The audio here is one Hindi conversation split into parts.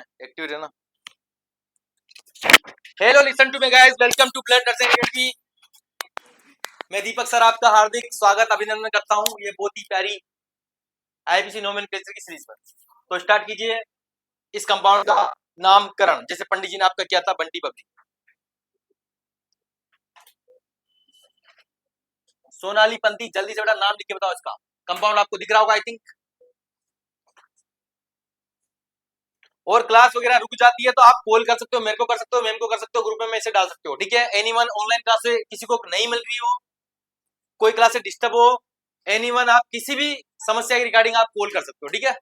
एक्टिव रहना। Hello listen to me guys, welcome to blood nursing academy. मैं दीपक सर आपका हार्दिक स्वागत अभिनंदन करता हूं ये बहुत ही प्यारी आईपीसी नोमेनक्लेचर की सीरीज पर। तो स्टार्ट कीजिए इस कंपाउंड का नामकरण, जैसे पंडित जी ने आपका किया था बंटी बबली। सोनाली पंथी, जल्दी से बेटा नाम लिख के बताओ इसका। कंपाउंड आपको दिख रहा होगा आई थिंक। और क्लास वगैरह रुक जाती है तो आप कॉल कर सकते हो, मेरे को कर सकते हो, मैम को कर सकते हो, ग्रुप में मैसेज डाल सकते हो, ठीक है। एनीवन ऑनलाइन क्लास से किसी को नहीं मिल रही हो, कोई क्लास से डिस्टर्ब हो, एनीवन आप किसी भी समस्या के रिगार्डिंग आप कॉल कर सकते हो, ठीक है।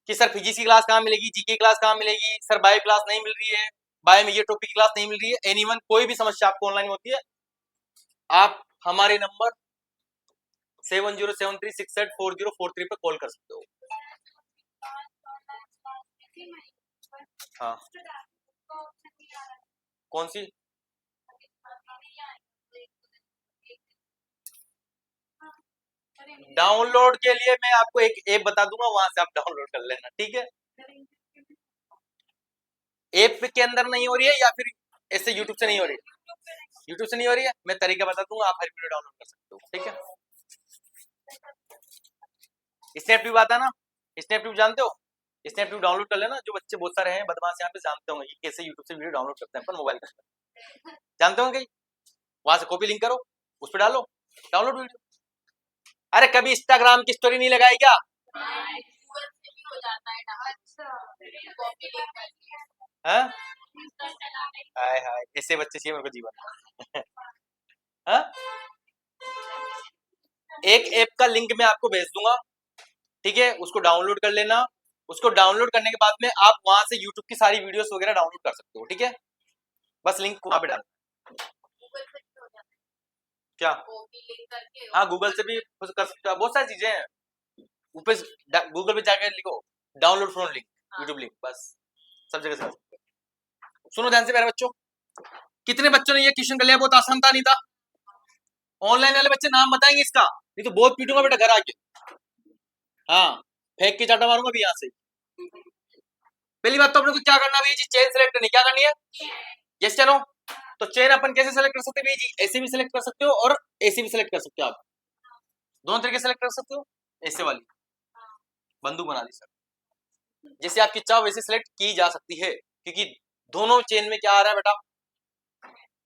कि सर फिजिक्स की क्लास कहाँ मिलेगी, जीके क्लास कहाँ मिलेगी, सर बायो क्लास नहीं मिल रही है, बायो में ये टॉपिक क्लास नहीं मिल रही है, एनीवन कोई भी समस्या आपको ऑनलाइन होती है, आप हमारे नंबर 7073684043 पे कॉल कर सकते हो। हाँ कौन सी? डाउनलोड के लिए मैं आपको एक ऐप बता दूंगा, वहां से आप डाउनलोड कर लेना, ठीक है। ऐप के अंदर नहीं हो रही है या फिर ऐसे यूट्यूब से नहीं हो रही है? यूट्यूब से नहीं हो रही है, मैं तरीका बता दूंगा, आप हर वीडियो डाउनलोड कर सकते हो, ठीक है। स्नैपट्यूब आता है ना, स्नैपट्यूब जानते हो? स्नैपट्यूब डाउनलोड कर लेना। जो बच्चे बहुत सारे हैं बदमाश यहाँ पे जानते होंगे कि कैसे यूट्यूब से वीडियो डाउनलोड करते हैं अपन मोबाइल पर, जानते होंगे। वहां से कॉपी लिंक करो, उस पर डालो, डाउनलोड वीडियो। अरे कभी इंस्टाग्राम की स्टोरी नहीं लगाई क्या? हाँ? हाय हाय, ऐसे बच्चे चाहिए मेरे को जीवन। हाँ? एक ऐप का लिंक मैं आपको भेज दूंगा, ठीक है, उसको डाउनलोड कर लेना। उसको डाउनलोड करने के बाद में आप वहां से यूट्यूब की सारी वीडियोस वगैरह डाउनलोड कर सकते हो, ठीक है। बस लिंक वहां पे डाल। क्या? हाँ गूगल से भी कर सकते हो, बहुत सारी चीजें हैं। ऊपर गूगल पे जाकर लिखो download from link, YouTube link, बस सब जगह से कर सकते हो। सुनो ध्यान से प्यारे बच्चों, कितने बच्चों ने ये क्वेश्चन कर लिया? बहुत आसान था, नहीं था? ऑनलाइन वाले बच्चे नाम बताएंगे इसका, नहीं तो बहुत पीटूंगा बेटा घर आके। हाँ फेंक के चाटा मारूंगा भी यहाँ से। पहली बात तो अपने को क्या करना है जी, चेन सेलेक्ट करनी। क्या करनी है? यस चलो। तो चेन अपन कैसे सेलेक्ट कर सकते हैं जी? ऐसे भी सेलेक्ट कर सकते हो और ऐसे भी सेलेक्ट कर सकते हो। आप दोनों तरीके सेलेक्ट कर सकते हो। ऐसे वाली बंदूक बना दी सर, जैसे आपकी इच्छा वैसे सेलेक्ट की जा सकती है, क्योंकि दोनों चेन में क्या आ रहा है बेटा?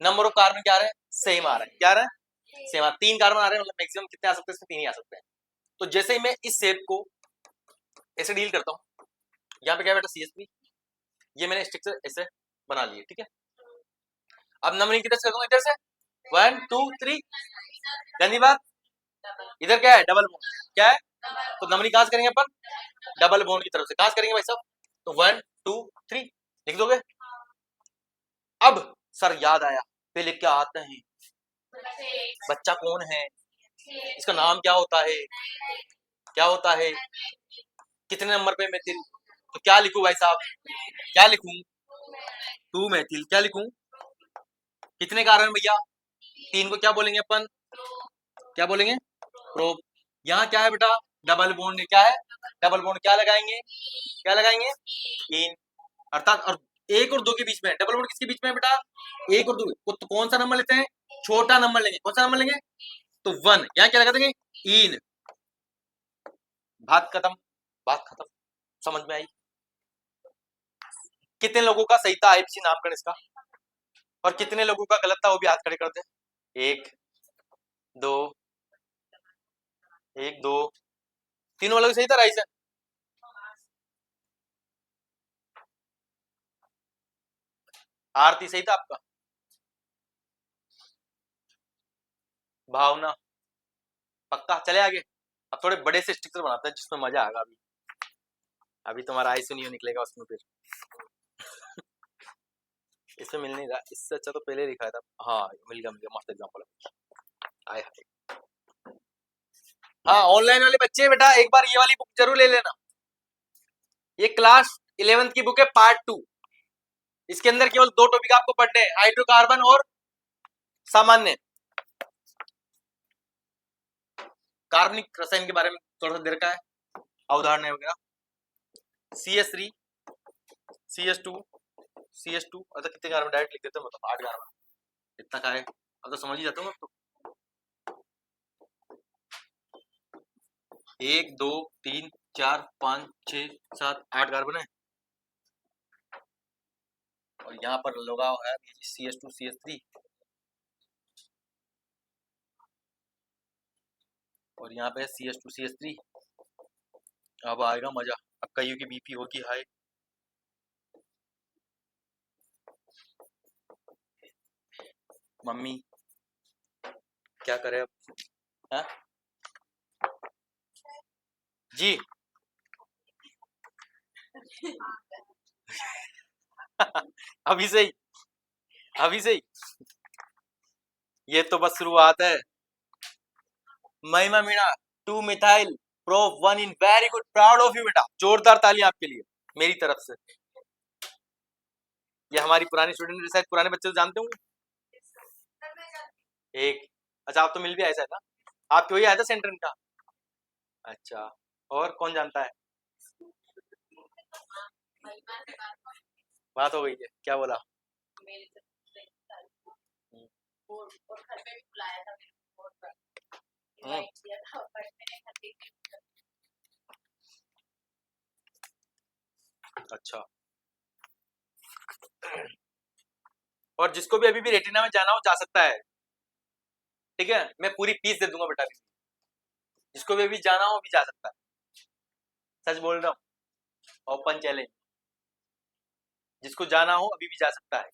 नंबर ऑफ कार्बन क्या आ रहा है? सेम आ रहा है। क्या आ रहा है? सेम। 3 कार्बन आ रहे हैं, मतलब मैक्सिमम कितने आ सकते हैं? 3 ही आ सकते हैं। तो जैसे ही मैं इस शेप को ऐसे डील करता हूँ, यहाँ पे क्या बेटा? CSP, ये मैंने स्ट्रक्चर ऐसे बना लिए, ठीक है। अब नंबरिंग किधर से करूंगा? इधर से 1 2 3। धन्यवाद। इधर क्या है? Double bond. क्या है? तो नंबरिंग कहां से करेंगे अपन? डबल बॉन्ड की तरफ से। कहां से करेंगे भाई साहब? तो 1 2 3 लिख दोगे। अब सर याद आया, पहले क्या आते हैं? बच्चा कौन है, इसका नाम क्या होता है, क्या होता है, कितने नंबर पे मेथिल। तो क्या लिखूं भाई साहब? क्या लिखूं? 2 मेथिल। क्या लिखूं? कितने कार्बन भैया? 3 को क्या बोलेंगे अपन? क्या बोलेंगे? प्रोप। यहाँ क्या है बेटा? Double bond. क्या है? Double bond. क्या लगाएंगे? क्या लगाएंगे? इन। अर्थात और 1 और 2 के बीच में डबल बॉन्ड किसके बीच में है बेटा? 1 और 2। तो कौन सा नंबर लेते हैं? छोटा नंबर लेंगे। कौन सा नंबर लेंगे? तो 1। यहाँ क्या लगा देंगे? इन। बात खत्म, बात खत्म। समझ में आई? कितने लोगों का सही था आईपीसी नामकरण इसका, और कितने लोगों का गलत था वो भी हाथ खड़े कर दे। 1 2 1 2। तीनों वालों का सही था राइस है। आरती सही था आपका। भावना पक्का। चले आगे। अब थोड़े बड़े से स्टिकर बनाते हैं जिसमें मजा आएगा। अभी अभी तुम्हारा आई सुनियो निकलेगा उसमें फिर। इसमें मिल नहीं रहा, इससे अच्छा तो पहले लिखा था। हाँ मिल गया, मिल गया, मस्त एग्जांपल है। आए हाय। हाँ ऑनलाइन वाले बच्चे बेटा एक बार ये वाली बुक जरूर ले लेना। ये क्लास 11th की बुक है, पार्ट 2। इसके अंदर केवल 2 टॉपिक आपको पढ़ने हैं, हाइड्रोकार्बन और सामान्य कार्बनिक रसायन के बारे में थोड़ा सा दे रखा है, अवधारणा वगैरह। CS3 CS2 मतलब कितने कार्बन डायरेक्ट लिख देते हो, मतलब 8 कार्बन, इतना का है, अब तो समझ ही जाता हूँ अब तो। 1 2 3 4 5 6 7 8 कार्बन है, और यहाँ पर लगा हुआ है CS2 CS3, और यहाँ पे CS2 CS3। अब आएगा मजा, अब कईयों की बीपी होगी हाई। मम्मी क्या करे अब, हाँ जी। अभी से ही, अभी से ही, ये तो बस शुरुआत है। महिमा Meena 2 methyl pro 1 in, very good, proud of you बेटा, जोरदार तालियां आपके लिए मेरी तरफ से। ये हमारी पुरानी स्टूडेंट, शायद पुराने बच्चे तो जानते होंगे। एक, अच्छा आप तो मिल भी आए शायद ना, आपके वही आया था सेंटर का। अच्छा, और कौन जानता है, बात हो गई है, क्या बोला। हम्म, अच्छा, और जिसको भी अभी भी रेटिना में जाना हो जा सकता है, ठीक है, मैं पूरी फीस दे दूंगा बेटा, जिसको भी अभी जाना हो अभी जा सकता है, सच बोल रहा हूँ, ओपन चैलेंज, जिसको जाना हो अभी भी जा सकता है।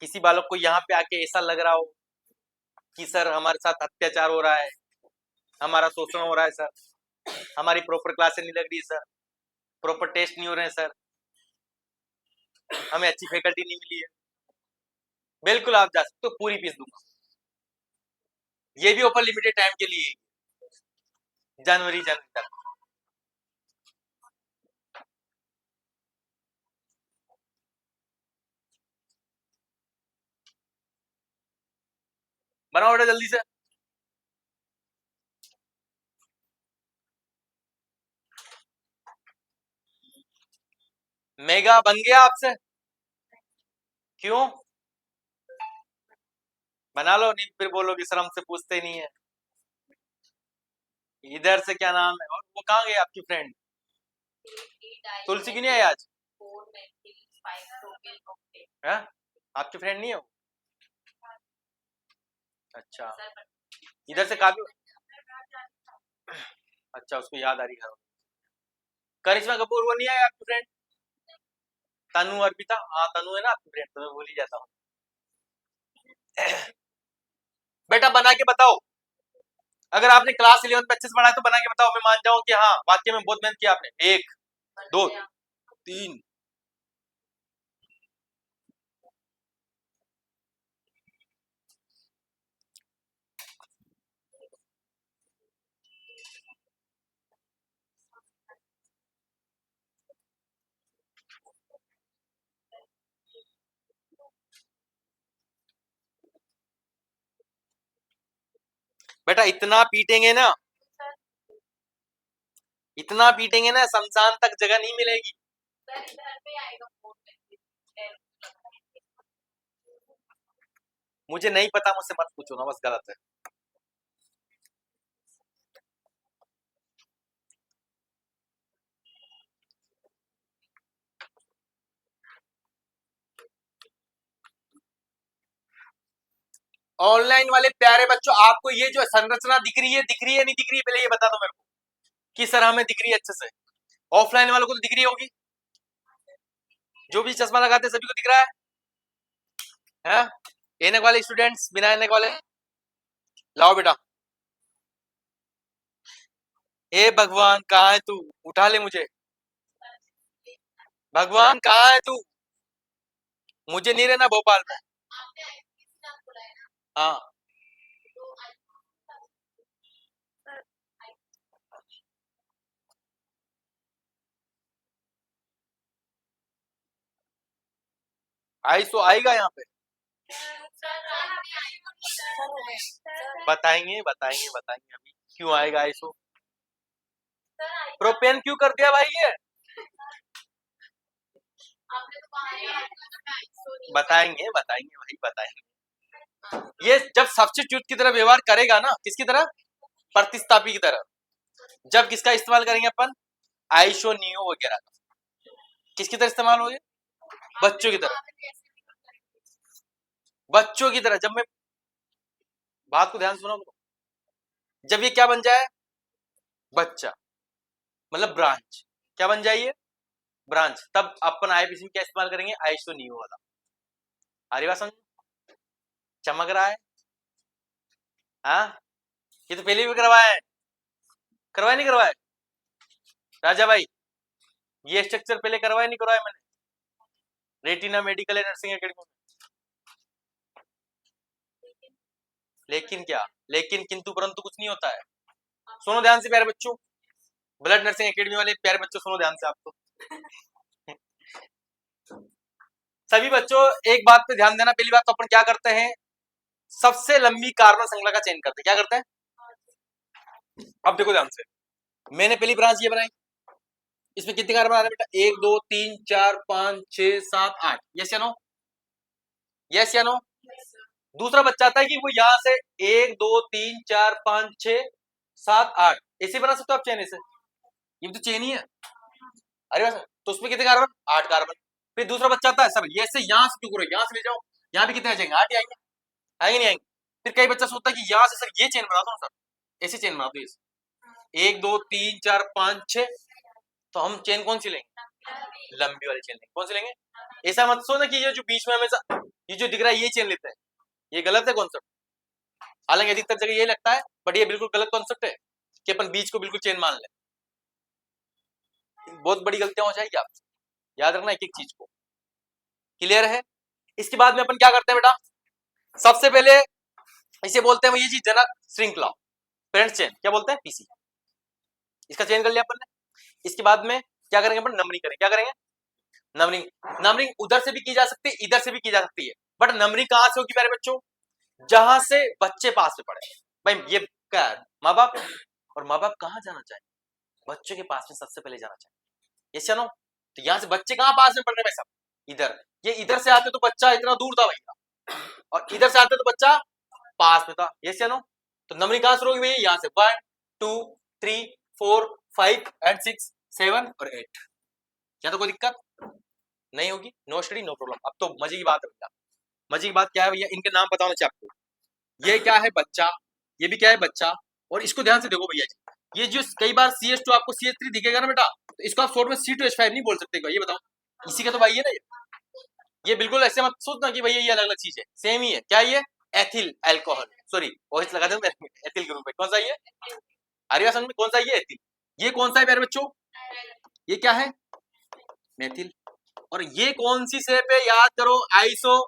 किसी बालक को यहाँ पे आके ऐसा लग रहा हो कि सर हमारे साथ अत्याचार हो रहा है, हमारा शोषण हो रहा है सर, हमारी प्रॉपर क्लासेस नहीं लग रही सर, प्रॉपर टेस्ट नहीं हो रहे हैं सर, हमें अच्छी फैकल्टी नहीं मिली है, बिल्कुल आप जा सकते हो, पूरी फीस दूंगा। ये भी ऑफर लिमिटेड टाइम के लिए, जनवरी तक। बनाओ बेटा जल्दी से। मेगा बन गया आपसे, क्यों बना लो, नहीं फिर बोलोगे सर हमसे पूछते नहीं है। इधर से क्या नाम है, और वो कहाँ गए आपकी फ्रेंड तुलसी, की नहीं आई आज है, आपकी फ्रेंड नहीं है वो, अच्छा, इधर से काफी, अच्छा उसको याद आ रही है। करिश्मा कपूर वो नहीं है आपकी फ्रेंड, तनु अर्पिता, हाँ तनु है ना आपकी फ्रेंड, तो मैं भूल ही जाता हूँ। बेटा बना के बताओ, अगर आपने क्लास 11 में अच्छे से पढ़ा है तो बना के बताओ, मैं मान जाऊँ कि हाँ वाक्य में बहुत मेहनत किया आपने। 1 2 3, बेटा इतना पीटेंगे ना शमशान तक जगह नहीं मिलेगी। मुझे नहीं पता, मुझसे मत पूछो ना, बस गलत है। ऑनलाइन वाले प्यारे बच्चों, आपको ये जो संरचना दिख रही है नहीं दिख रही है, पहले ये बता दो मेरे को कि सर हमें दिख रही है अच्छे से। ऑफलाइन वालों को तो दिख रही होगी, जो भी चश्मा लगाते हैं सभी को दिख रहा है? एनक वाले स्टूडेंट्स, बिना एनक वाले लाओ बेटा। हे भगवान कहाँ है तू, उठा ले मुझे, भगवान कहाँ है तू, मुझे नहीं रहना भोपाल में। हाँ आईसो आएगा यहाँ पे, बताएंगे बताएंगे बताएंगे, अभी क्यों आएगा आईसो, प्रोपेन क्यों कर दिया भाई ये, बताएंगे बताएंगे वही बताएंगे। ये जब सब्स्टिट्यूट की तरह व्यवहार करेगा ना, किसकी तरह, प्रतिस्थापी की तरह, जब किसका इस्तेमाल करेंगे अपन, आइसोनियो वगैरह का, किसकी तरह इस्तेमाल होगा, बच्चों की तरह, बच्चों की तरह। जब मैं बात को ध्यान से सुनो, जब ये क्या बन जाए, बच्चा, मतलब ब्रांच, क्या बन जाइए, ब्रांच, तब अपन आईपीसी में क्या इस्तेमाल करेंगे, आइसोनियो वाला। आ रही बात समझ, चमक रहा है, हाँ, ये तो पहले भी करवाया है, करवाया नहीं करवाया, राजा भाई, ये स्ट्रक्चर पहले करवाया नहीं करवाया मैंने, retina medical and nursing academy में। लेकिन क्या, लेकिन किंतु परंतु कुछ नहीं होता है। सुनो ध्यान से प्यारे बच्चों, ब्लड नर्सिंग एकेडमी वाले प्यारे बच्चों, सुनो ध्यान से आपको। सभी बच्चों एक बात पे ध्यान देना, पहली बात तो अपन क्या करते हैं, सबसे लंबी कार्बन श्रृंखला का चयन करते हैं, क्या करते हैं। अब देखो ध्यान से, मैंने पहली ब्रांच ये बनाई, इसमें कितने कार्बन आ रहे हैं बेटा, 1 2 3 4 5 6 7 8, यस या नो, यस या नो। दूसरा बच्चा आता है कि वो यहां से 1 2 3 4 5 6 7 8 ऐसे बना सकते हो आप चेन, ऐसे, ये तो चेन ही है। अरे बस, तो उसमें कितने कार्बन, 8 कार्बन। फिर दूसरा बच्चा आता है, सर ये से यहां से क्यों करो, यहां से ले जाओ, यहाँ भी कितने आ जाएंगे, 8 ही आएंगे, आएंगे नहीं आएंगे। फिर कई बच्चा सोचता है कि यहां से सर ये चेन बना दो सर, ऐसे चेन बना दो, 1 2 3 4 5 6, तो हम चेन कौन सी लेंगे, लंबी वाली चेन लेंगे, कौन सी लेंगे। ऐसा मत सोचना कि ये जो बीच में हमेशा ये जो दिख रहा है ये चेन लेते हैं, ये गलत है कॉन्सेप्ट। हालांकि अधिकतर जगह ये लगता है, बट ये बिल्कुल गलत कॉन्सेप्ट है कि अपन बीच को बिल्कुल चेन मान लें, बहुत बड़ी गलतियां हो जाएगी आपसे, याद रखना एक एक चीज को, क्लियर है। इसके बाद में अपन क्या करते हैं बेटा, सबसे पहले इसे बोलते हैं, ये चीज जनक श्रृंखला, पेरेंट चेन, क्या बोलते हैं, पीसी, इसका चयन कर लिया अपन ने। इसके बाद में क्या करेंगे अपन, नंबरिंग करेंगे, क्या करेंगे, नंबरिंग। नंबरिंग उधर से भी की जा सकती है, इधर से भी की जा सकती है, बट नंबरिंग कहां से होगी प्यारे बच्चों, जहां से बच्चे पास में पढ़े। भाई ये क्या है, माँ बाप, और माँ बाप कहाँ जाना चाहे, बच्चों के पास में सबसे पहले जाना चाहिए, ये चलो। तो यहाँ से बच्चे कहाँ पास में पढ़ रहे भाई साहब, इधर, ये इधर से आते तो बच्चा इतना दूर था भैया, और इधर से आते तो बच्चा पास में था, ये चलो। तो नंबरिंग कहां से होगी भैया, यहाँ से 1 2 3 4 5 एंड 6 7 और 8, क्या तो कोई दिक्कत नहीं होगी, नो स्टडी नो प्रॉब्लम। अब तो मजे की बात है भैया, मजे की बात क्या है भैया, इनके नाम बताना चाहिए आपको, ये क्या है बच्चा, ये भी क्या है बच्चा, और इसको ध्यान से देखो भैया जी, ये जो कई बार CH2 आपको CH3 दिखेगा ना बेटा, तो इसको आप शॉर्ट में C2H5 नहीं बोल सकते, ये बताओ, इसी का तो भाई है ना ये बिल्कुल ऐसे मत सोचना कि भैया ये अलग अलग चीज है, सेम ही है, क्या ये, एथिल अल्कोहल, सॉरी OH लगा दे, एथिल के रूप में, कौन सा ये, आर्या समझ में, कौन सा ये एथिल, ये कौन सा है प्यारे बच्चों, ये क्या है, मेथिल। और ये कौन सी शेप है, याद करो, आइसो,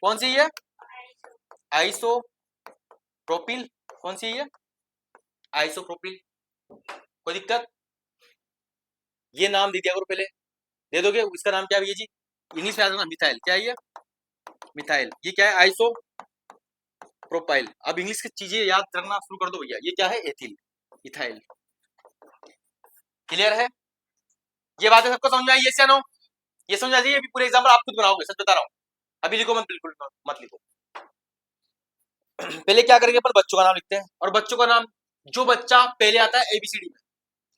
कौन सी है, आइसो प्रोपिल, कौन सी है, आइसोप्रोपिल, कोई दिक्कत, ये नाम दे दिया करो पहले, दे दोगे, इसका नाम क्या है जी, इंग्लिश में आता है मिथाइल, क्या है ये, मिथाइल, ये क्या है, आइसो प्रोपाइल। अब इंग्लिश की चीजें याद रखना शुरू कर दो भैया, ये क्या है, एथिल, इथाइल, क्लियर है, ये बातें सबको समझ में आई, यस या नो, ये समझ आ जाइए, अभी पूरे एग्जाम्पल आप खुद बनाओगे, सच बता रहा हूँ, अभी लिखो मत, बिल्कुल मत लिखो। पहले क्या करेंगे अपन, बच्चों का नाम लिखते हैं, और बच्चों का नाम जो बच्चा पहले आता है ABCD में,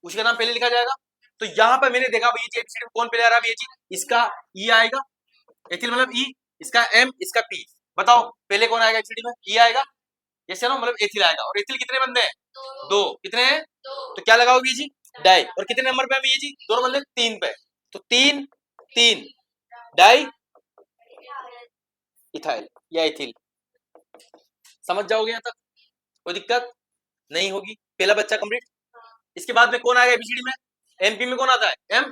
उसका नाम पहले लिखा जाएगा। तो यहाँ पर मैंने देखा भैया जी, ABCD में कौन पहले आ रहा है भैया जी, इसका E आएगा, एथिल मतलब E, इसका M, इसका P, बताओ पहले कौन आएगा ABCD में, E आएगा, ये से ना, मतलब एथिल आएगा, और एथिल कितने बंदे हैं, दो, कितने हैं, तो क्या लगाओ भैया जी, डाई, और कितने नंबर पे है भैया जी, दोनों बंदे 3 पे, तो 3 3 डाई इथाइल या एथिल, समझ जाओगे यहाँ तक, कोई दिक्कत नहीं होगी, पहला बच्चा कंप्लीट। इसके बाद में कौन आएगा ABCD में, MP में कौन आता है, M,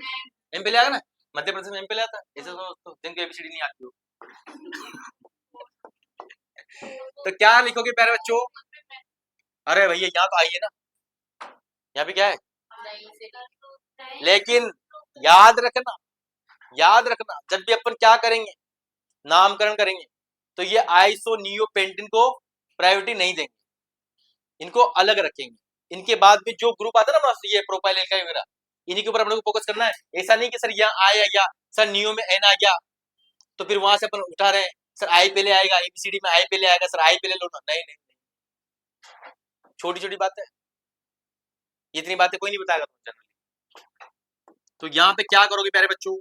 M पहले आएगा ना, मध्य प्रदेश में M पहले आता है, ऐसे तो जिनको ABCD नहीं आती हो। तो क्या लिखोगे प्यारे बच्चों, अरे भैया यहाँ तो आइए ना, यहाँ पे क्या है, लेकिन याद रखना, याद रखना, जब भी अपन क्या करेंगे, नामकरण करेंगे, तो ये आइसोनियोपेंटेन को प्रायोरिटी नहीं देंगे, इनको अलग रखेंगे, इनके बाद में जो ग्रुप आता है ना, ये प्रोपाइल एल्काइल वगैरह, इन्हीं के ऊपर अपने को फोकस करना है। ऐसा नहीं कि सर यहाँ आ गया, सर नियो में एन आ गया तो फिर वहां से अपन उठा रहे हैं, सर आई पहले आएगा, एबीसीडी में आई पहले आएगा, सर आई पहले लो ना। नहीं नहीं, छोटी छोटी बातें, इतनी बातें कोई नहीं बताएगा तुम जनरली। तो यहाँ पे क्या करोगे प्यारे बच्चों,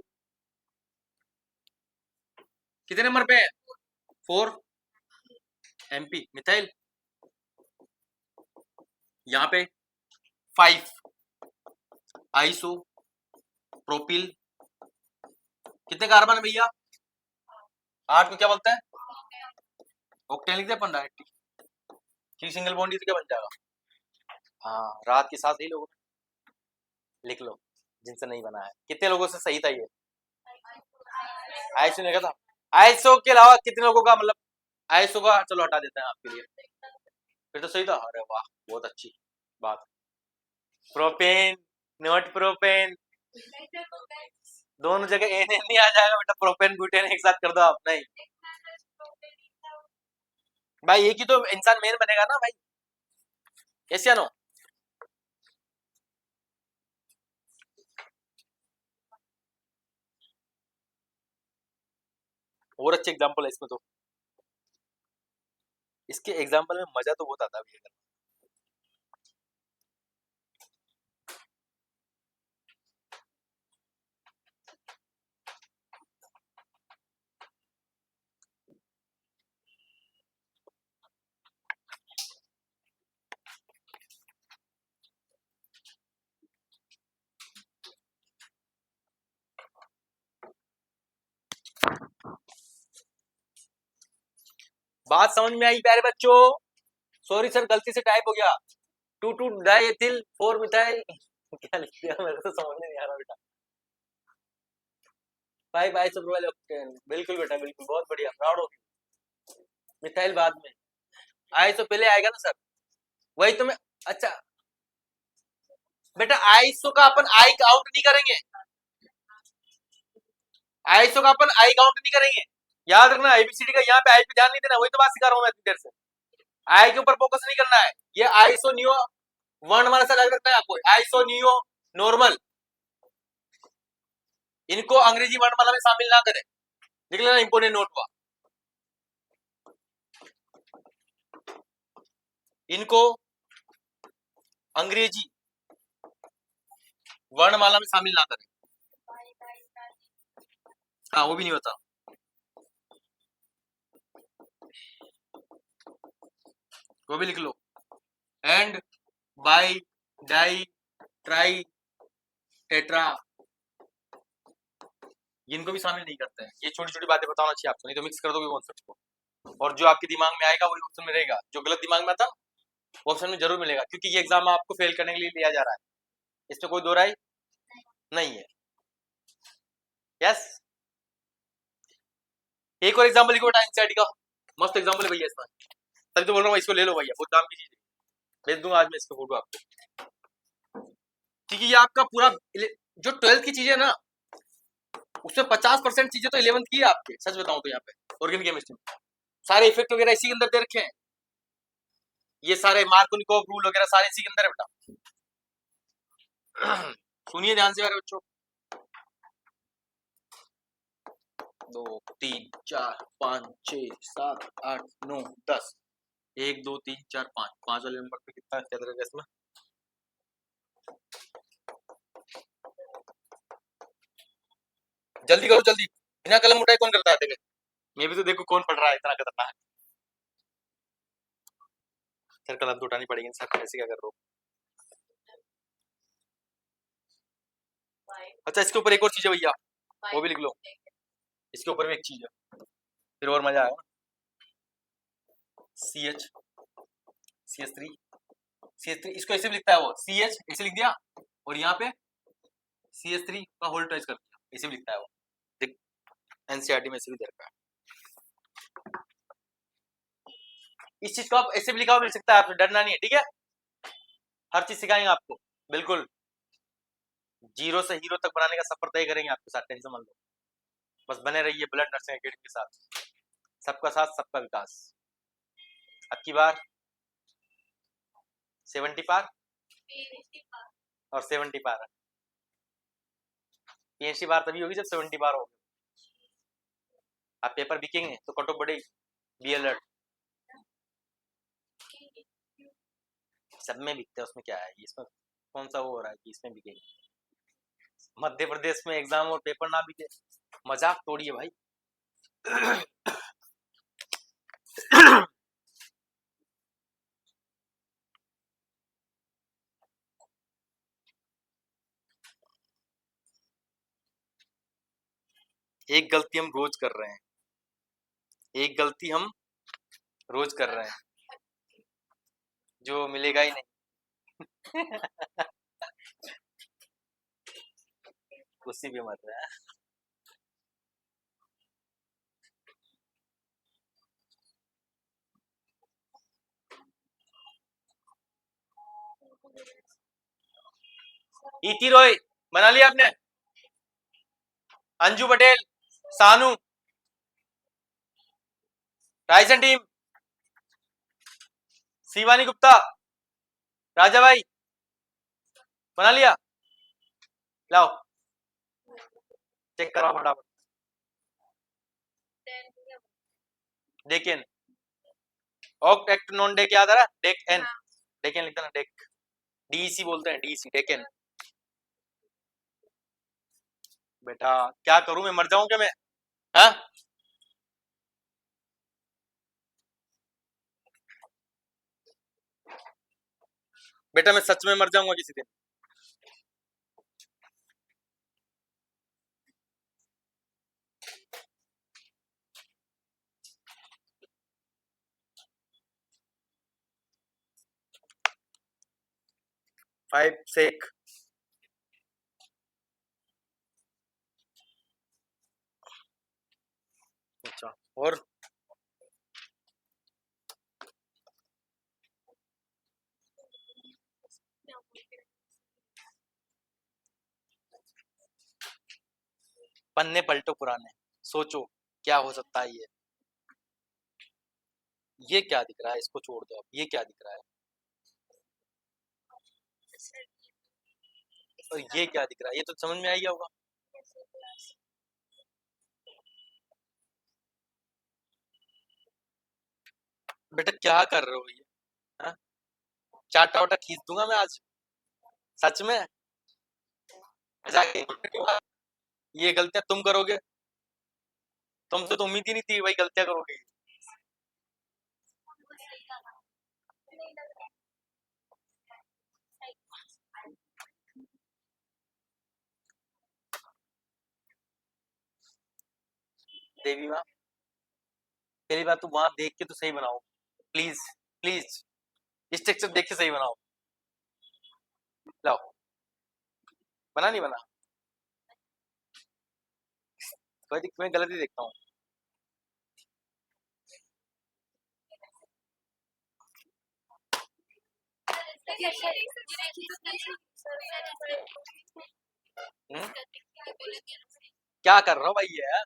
कितने नंबर पे है? 4 एमपी मिथाइल, यहाँ पे 5 आइसो प्रोपिल, कितने कार्बन है भैया? 8 को क्या बोलते हैं? ऑक्टेन लिखते हैं अपन डायरेक्टली, कि सिंगल बॉन्ड तो क्या बन जाएगा? हाँ, रात के साथ ही लोगों ने लिख लो जिनसे नहीं बना है। कितने लोगों से सही था ये? आइसो ने कहा था। आइसो के अलावा कितने लोगों का, मतलब आइसो का चलो हटा देते हैं आपके लिए, फिर तो सही था। अरे वाह, बहुत अच्छी बात। प्रोपेन नॉट प्रोपेन, दोनों जगह एन नहीं आ जाएगा बेटा, प्रोपेन ब्यूटेन एक साथ कर दो आप। नहीं भाई, एक ही तो इंसान मेन बनेगा ना भाई, कैसे या नो? और अच्छे एग्जांपल है इसमें तो, इसके एग्जांपल में मजा तो बहुत आता है भैया। बात समझ में आई प्यारे बच्चों? सॉरी सर, गलती से टाइप हो गया, 2 डाइएथिल 4 मिथाइल क्या लिख दिया, मेरे को तो समझ में नहीं आ रहा बेटा। 5 आइसोप्रोपाइल ऑक्टेन, बिल्कुल बेटा बिल्कुल, बहुत बढ़िया, प्राउड हो। मिथाइल बाद में, आइसो पहले आएगा ना सर, वही तो मैं। अच्छा बेटा, आइसो का अपन आई काउंट नहीं करेंगे, आइसो का अपन आई काउंट नहीं करेंगे, याद रखना। एबीसीडी का यहाँ पे आई पे ध्यान नहीं देना, वही तो बात सिखा रहा हूँ मैं इतनी देर से। आई के ऊपर फोकस नहीं करना है, ये आइसो नियो वर्णमाला से अलग रखना है आपको, आइसो नियो नॉर्मल, इनको अंग्रेजी वर्णमाला में शामिल ना करें, देख लेना, इंपोर्टेंट नोट हुआ। इनको अंग्रेजी वर्णमाला में शामिल ना करें। हाँ, वो भी नहीं होता। वो भी लिख लो, and bi di tri tetra, इनको भी शामिल नहीं करते हैं। ये छोटी छोटी बातें बताना चाहिए आपको, नहीं तो मिक्स कर दोगे कॉन्सेप्ट को, और जो आपके दिमाग में आएगा वही ऑप्शन में रहेगा, जो गलत दिमाग में आता वो ऑप्शन में जरूर मिलेगा, क्योंकि ये एग्जाम आपको फेल करने के लिए लिया जा रहा है, इसमें कोई दो राय नहीं है। यस, एक और एग्जाम्पल लिखो बेटा एनसीईआरटी का, मस्त एग्जाम्पल है भैया इसमें, तभी तो बोल रहा हूँ इसको ले लो भैया, बहुत दाम की चीज है, भेज दूंगा आज मैं इसको फोटो आपको, क्योंकि ये आपका पूरा जो 12th की चीजें ना, उसमें 50% चीजें तो 11th की है आपके, सच बताऊं तो। यहाँ पे ऑर्गेनिक केमिस्ट्री में सारे इफेक्ट वगैरह इसी के अंदर दे रखे हैं, ये सारे मार्कोनिकोव रूल वगैरह सारे इसी के अंदर है बेटा। सुनिए ध्यान से यार बच्चों, 2 3 4 5 6 7 8 9 10, 1 2 3 4 5, 5 वाले नंबर पे कितना क्या रहेगा इसमें? जल्दी करो जल्दी, बिना कलम उठाए कौन करता है? देखे मैं भी तो देखो कौन पढ़ रहा है इतना खतरनाक। सर कलम तो उठानी पड़ेगी सर, ऐसे क्या कर रहे हो? अच्छा, इसके ऊपर एक और चीज है भैया, वो भी लिख लो, इसके ऊपर भी एक चीज है, फिर और मजा आएगा। CH CH3 CH3, इसको ऐसे भी लिखता है वो, CH ऐसे लिख दिया, और यहाँ पे CH3 का होल टच कर दिया, ऐसे भी लिखता है वो, देख एनसीईआरटी में ऐसे भी दे रखा है। इस चीज को आप ऐसे भी लिखा हुआ मिल सकता है, आपसे डरना नहीं है, ठीक है? हर चीज सिखाएंगे आपको, बिल्कुल जीरो से हीरो तक बनाने का सफर तय करेंगे आपके साथ, टेंशन मत लो, बस बने रहिए ब्लड नर्सिंग एकेडमी के साथ। सबका साथ सबका विकास। अब की बार 70 पार और 70 पार, PhD बार तभी होगी जब 70 बार होगी। आप पेपर बिकेंगे तो कट ऑफ बढ़ेगी। Be alert. सब में बिकते हैं, उसमें क्या है, इसमें कौन सा वो हो रहा है कि इसमें बिकेंगे। मध्य प्रदेश में एग्जाम और पेपर ना बिके, मजाक तोड़िए भाई। एक गलती हम रोज कर रहे हैं, एक गलती हम रोज कर रहे हैं, जो मिलेगा ही नहीं। उसी भी मत रहा है। ईटी रॉय बना लिया आपने? अंजू पटेल, सानू, राइसन टीम, शिवानी गुप्ता, राजा भाई बना लिया? लाओ चेक करो फटाफट। Decane, oct act non dec याद आ रहा? डेक एन, डेकेन लिखता ना, डेक, डीसी बोलते हैं, डीसी, डेकेन। बेटा क्या करूं, मैं मर जाऊं क्या मैं? हाँ बेटा, मैं सच में मर जाऊंगा किसी दिन। फाइव सेक, अच्छा, और पन्ने पलटो पुराने, सोचो क्या हो सकता है ये क्या दिख रहा है, इसको छोड़ दो, अब ये क्या दिख रहा है, और ये क्या दिख रहा है, ये तो समझ में आ गया होगा। बेटा क्या कर रहे हो ये? हाँ? चाटा वाटा खींच दूंगा मैं आज, सच में। जाके ये गलतियां तुम करोगे, तुमसे तो उम्मीद ही नहीं थी भाई गलतियां करोगे। देवी माँ, पहली बात तो वहां देख के तो सही बनाओ, प्लीज प्लीज, स्ट्रक्चर देख के सही बनाओ। लाओ, बना नहीं बना, मैं गलत ही देखता हूँ। हम्म? क्या कर रहा हो भाई ये यार?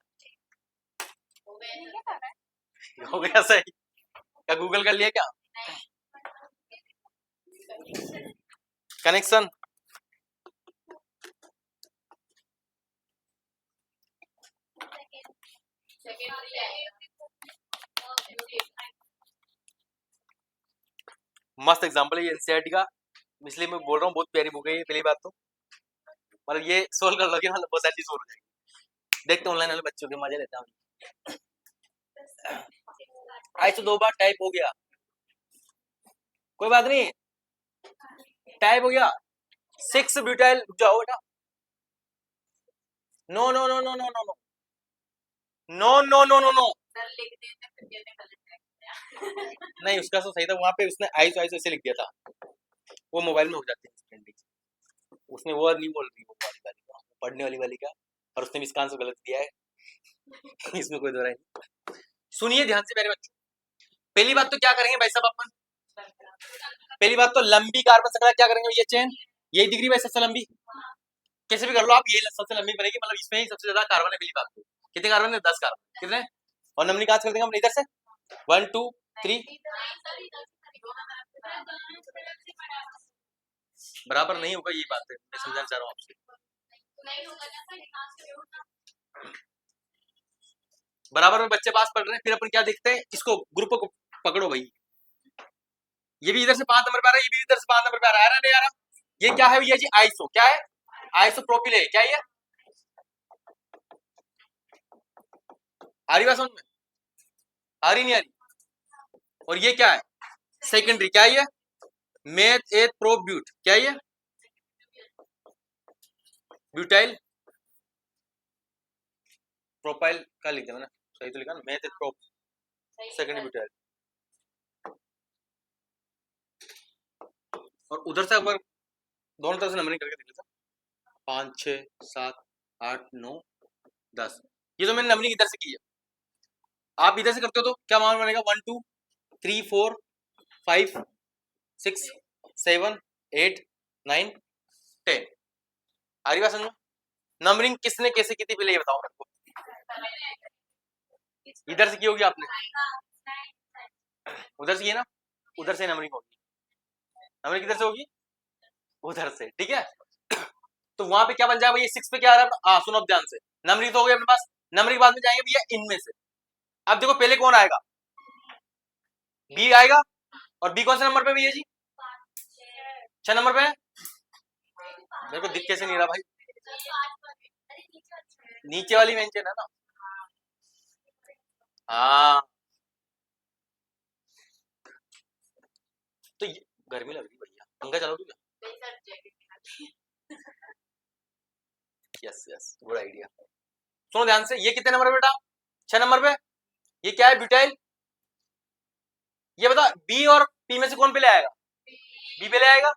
हो गया सही? क्या गूगल कर लिया क्या? कनेक्शन, मस्त एग्जांपल है ये एनसीईआरटी का, इसलिए मैं बोल रहा हूँ बहुत प्यारी बुक है ये। पहली बात तो मतलब ये सोल्व कर लोगे मतलब बहुत सारी चीज सोल्व हो जाएगी। देखते ऑनलाइन वाले बच्चों के मजे लेता हूँ। आज तो 2 बार टाइप हो गया, कोई बात नहीं, टाइप हो गया। 6 ब्यूटाइल, जाओ बेटा, no no no no no no no no no no no no, नहीं उसका तो सही था, वहां पे उसने आइस आइस ऐसे लिख दिया था, वो मोबाइल में हो जाती है। उसने वो नहीं बोल रही, वो वाली वाली का, पढ़ने वाली का, और उसने भी इसका आंसर गलत दिया है। इसमें कोई दो राय नहीं। सुनिए ध्यान से मेरे बच्चों, पहली बात तो क्या करेंगे भाई साहब अपन, पहली बात तो लंबी कार्बन संख्या क्या करेंगे, ये चेन यही दिख रही है सबसे लंबी, कैसे भी कर लो आप, ये सबसे लंबी बनेगी, मतलब इसमें ही सबसे ज्यादा कार्बन है। पहली बात तो कितने कार्बन है, 10 कार्बन, कितने, और नंबरी काज कर देंगे हम इधर से 1 2 3, बराबर नहीं होगा, ये बात है मैं समझाना चाह रहा हूँ आपसे। बराबर में बच्चे पास पढ़ रहे हैं, फिर अपन क्या देखते हैं, इसको ग्रुप को पकड़ो भाई, ये भी इधर से 5 नंबर पे आ रहा है, ये भी इधर से 5 नंबर पे आ रहा है ना, नहीं आ रहा? ये क्या है भैया जी? आइसो, क्या है? आइसोप्रोपिल है, क्या ये? आ रही बात समझ में? आ रही नहीं आ रही? और ये क्या है? सेकेंडरी, क्या है ये? मेथ एथ प्रोब्यूट, क्या है ये? ब्यूटाइल प्रोपाइल का लिख देना ना, सही तो लिखा ना, मेथ एथ प्रोप, सेकेंडरी ब्यूटाइल। और उधर से अगर दोनों तरफ से नंबरिंग करके देख लेता, 5 6 7 8 9 10, ये तो मैंने नंबरिंग इधर से की है। आप इधर से करते हो तो क्या मान बनेगा? 1 2 3 4 5 6 7 8 9 10। आ रही बात समझ में? नंबरिंग किसने कैसे की थी पहले ये बताओ मेरे को। इधर से की होगी आपने, उधर से की ना, उधर से नंबरिंग होगी। नंबरिंग किधर से होगी? उधर से, ठीक है। तो वहां पे क्या बन जाएगा ये 6 पे क्या आ रहा है? हाँ सुनो ध्यान से, नंबरिंग तो हो गई अपने पास, नंबरिंग बाद में जाएंगे भैया इनमें से। अब देखो पहले कौन आएगा? बी आएगा, और बी कौन से नंबर पे भैया जी? 6 नंबर पे। मेरे को दिख कैसे नहीं रहा भाई? नीचे वाली मेंशन है ना। हाँ तो गर्मी लग रही भैया, पंखा चलाओ क्या? Yes yes, good idea. सुनो ध्यान से, ये कितने नंबर पे बेटा? 6 नंबर पे। ये क्या है? ब्यूटाइल। ये बता बी और पी में से कौन पहले आएगा? बी पहले आएगा।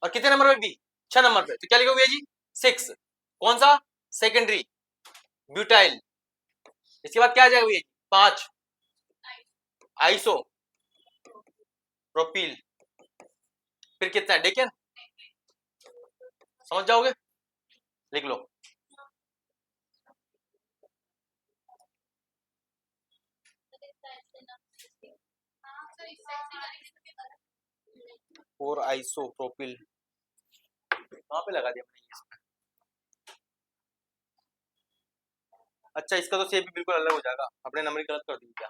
और कितने नंबर पे? बी 6 नंबर पे, तो क्या लिखोगे जी? 6। कौन सा? Secondary butyl. इसके बाद क्या आ जाएगा भैया? 5 आइसो प्रोपिल। फिर कितना है? डेकेन। समझ जाओगे, लिख लो। और आइसो प्रोपिल कहाँ पे लगा दिया मैंने इसमें? अच्छा इसका तो शेप भी बिल्कुल अलग हो जाएगा, अपने नंबर गलत कर दी क्या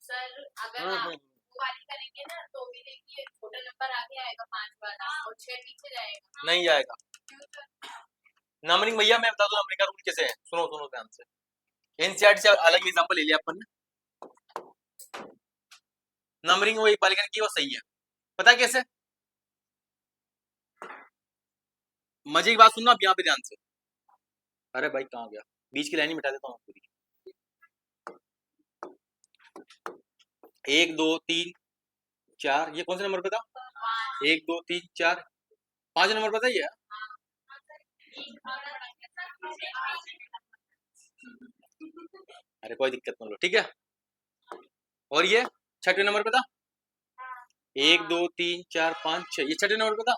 सर? अगर आप वाली करेंगे ना तो भी देखिए छोटा नंबर आगे आएगा 5 वाला और 6 पीछे जाएगा, नहीं जाएगा। नंबरिंग भैया मैं बता दूं नंबरिंग का रूल कैसे है, सुनो सुनो ध्यान से। एनसीईआरटी से अलग एग्जांपल ले लिया अपन ने, नंबरिंग वो एक बालिका की वो सही है, पता है कैसे? मजे की बात सुनना अब यहाँ पे ध्यान से। अरे भाई कहाँ गया? बीच की लाइन ही मिटा देता हूँ पूरी। 1 2 3 4, ये कौन से नंबर पे था? 1 2 3 4 5 नंबर पे था ये। अरे कोई दिक्कत नहीं लो, ठीक है। और ये 6वें नंबर पे था, 1 2 3 4 5 6, ये 6वें नंबर पे था,